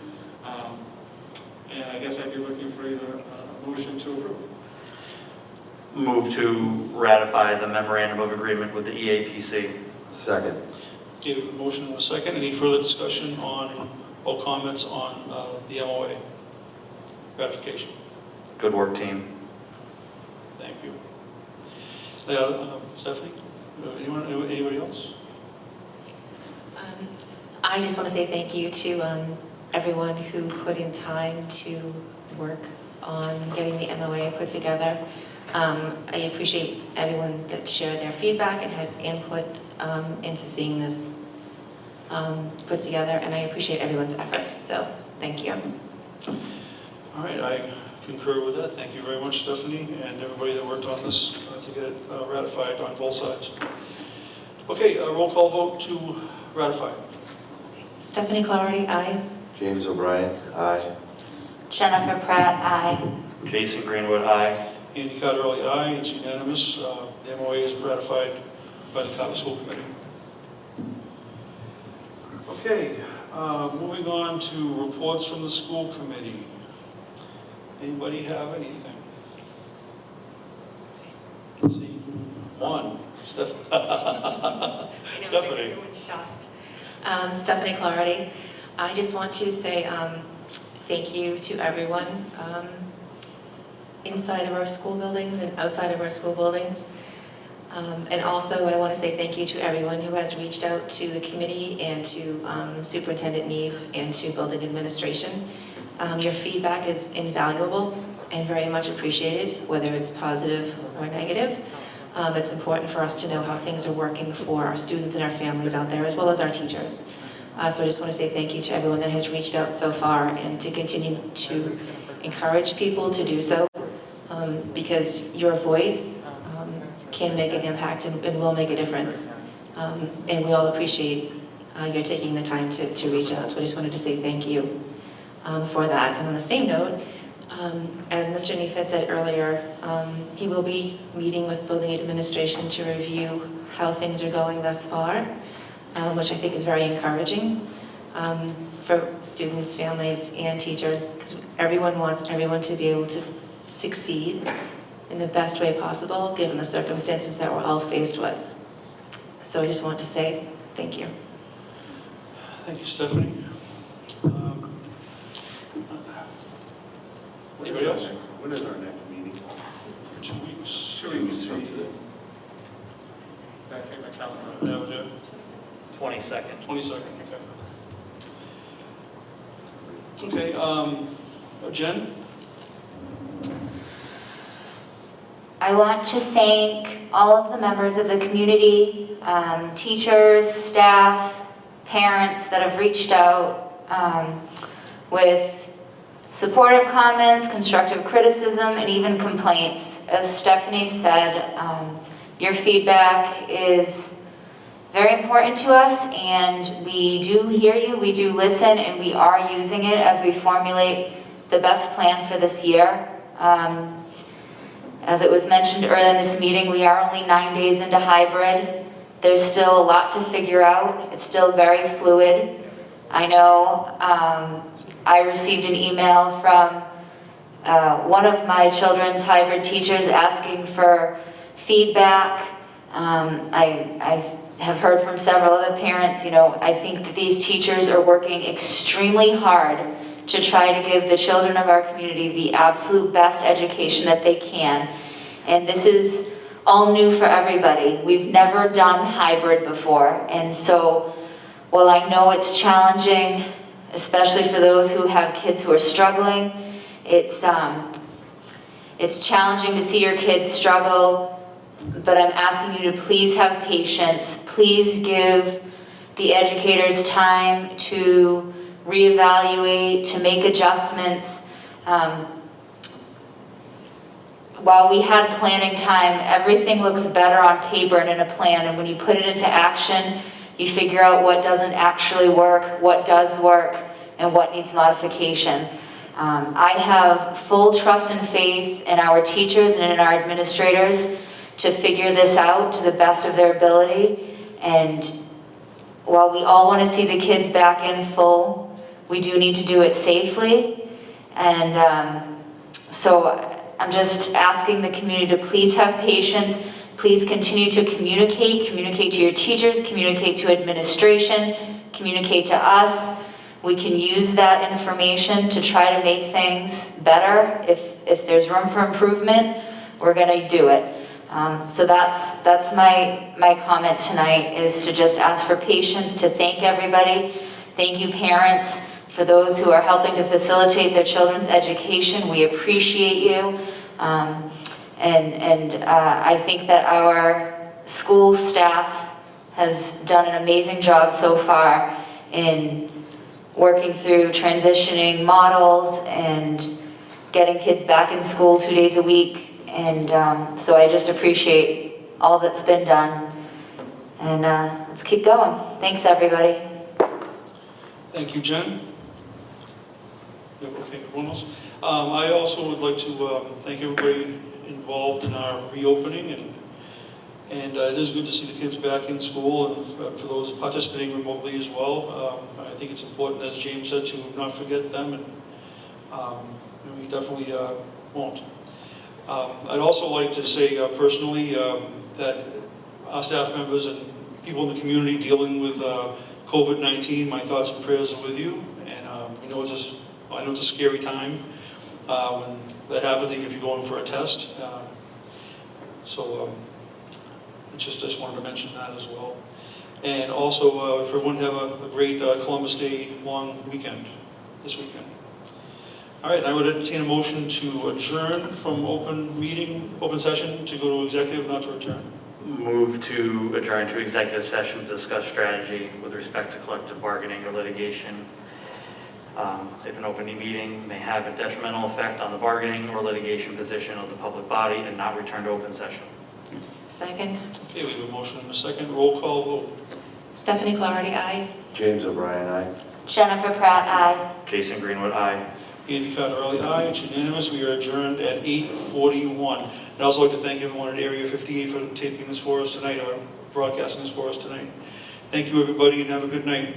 And I guess I'd be looking for either a motion to approve. Move to ratify the memorandum of agreement with the EAPC. Second. Okay, a motion and a second. Any further discussion on or comments on the MOA ratification? Good work, team. Thank you. Stephanie? Anybody else? I just want to say thank you to everyone who put in time to work on getting the MOA put together. I appreciate everyone that shared their feedback and had input into seeing this put together, and I appreciate everyone's efforts, so thank you. All right, I concur with that. Thank you very much, Stephanie, and everybody that worked on this to get it ratified on both sides. Okay, a roll call vote to ratify. Stephanie Clarity, aye. James O'Brien, aye. Jennifer Pratt, aye. Jason Greenwood, aye. Andy Cottarelli, aye. It's unanimous. The MOA is ratified by the Carver School Committee. Okay, moving on to reports from the school committee. Anybody have anything? Let's see. One. Stephanie. Everyone's shocked. Stephanie Clarity. I just want to say thank you to everyone inside of our school buildings and outside of our school buildings. And also I want to say thank you to everyone who has reached out to the committee and to Superintendent Neve and to building administration. Your feedback is invaluable and very much appreciated, whether it's positive or negative. It's important for us to know how things are working for our students and our families out there, as well as our teachers. So I just want to say thank you to everyone that has reached out so far and to continue to encourage people to do so, because your voice can make an impact and will make a difference. And we all appreciate your taking the time to reach out. So I just wanted to say thank you for that. And on the same note, as Mr. Neef had said earlier, he will be meeting with building administration to review how things are going thus far, which I think is very encouraging for students, families, and teachers, because everyone wants everyone to be able to succeed in the best way possible, given the circumstances that we're all faced with. So I just want to say thank you. Thank you, Stephanie. Anybody else? When is our next meeting? 2 weeks. 2 weeks. from today. I take my calendar. That would do it. 22nd. 22nd, okay. Okay, Jen? I want to thank all of the members of the community, teachers, staff, parents that have reached out with supportive comments, constructive criticism, and even complaints. As Stephanie said, your feedback is very important to us, and we do hear you, we do listen, and we are using it as we formulate the best plan for this year. As it was mentioned earlier in this meeting, we are only 9 days into hybrid. There's still a lot to figure out. It's still very fluid. I know I received an email from one of my children's hybrid teachers asking for feedback. I have heard from several other parents, I think that these teachers are working extremely hard to try to give the children of our community the absolute best education that they can. And this is all new for everybody. We've never done hybrid before. And so while I know it's challenging, especially for those who have kids who are struggling, it's challenging to see your kids struggle, but I'm asking you to please have patience. Please give the educators time to reevaluate, to make adjustments. While we had planning time, everything looks better on paper and in a plan, and when you put it into action, you figure out what doesn't actually work, what does work, and what needs modification. I have full trust and faith in our teachers and in our administrators to figure this out to the best of their ability. And while we all want to see the kids back in full, we do need to do it safely. And so I'm just asking the community to please have patience. Please continue to communicate to your teachers, communicate to administration, communicate to us. We can use that information to try to make things better. If there's room for improvement, we're going to do it. So that's my comment tonight, is to just ask for patience, to thank everybody. Thank you, parents, for those who are helping to facilitate their children's education. We appreciate you. I think that our school staff has done an amazing job so far in working through transitioning models and getting kids back in school 2 days a week. And so I just appreciate all that's been done. And let's keep going. Thanks, everybody. Thank you, Jen. Okay, everyone else? I also would like to thank everybody involved in our reopening, and it is good to see the kids back in school, and for those participating remotely as well. I think it's important, as James said, to not forget them, and we definitely won't. I'd also like to say personally that our staff members and people in the community dealing with COVID-19, my thoughts and prayers are with you. And I know it's a scary time when that happens, even if you're going for a test. I just wanted to mention that as well. And also, for everyone to have a great Columbus Day long weekend this weekend. All right, I would entertain a motion to adjourn from open session to go to executive, not to return. Move to adjourn to executive session to discuss strategy with respect to collective bargaining or litigation. If an open meeting may have a detrimental effect on the bargaining or litigation position of the public body, and not return to open session. Second. Okay, we have a motion and a second. Roll call vote. Stephanie Clarity, aye. James O'Brien, aye. Jennifer Pratt, aye. Jason Greenwood, aye. Andy Cottarelli, aye. It's unanimous. We are adjourned at 8:41. I'd also like to thank everyone at Area 58 for taping this for us tonight, or broadcasting this for us tonight. Thank you, everybody, and have a good night.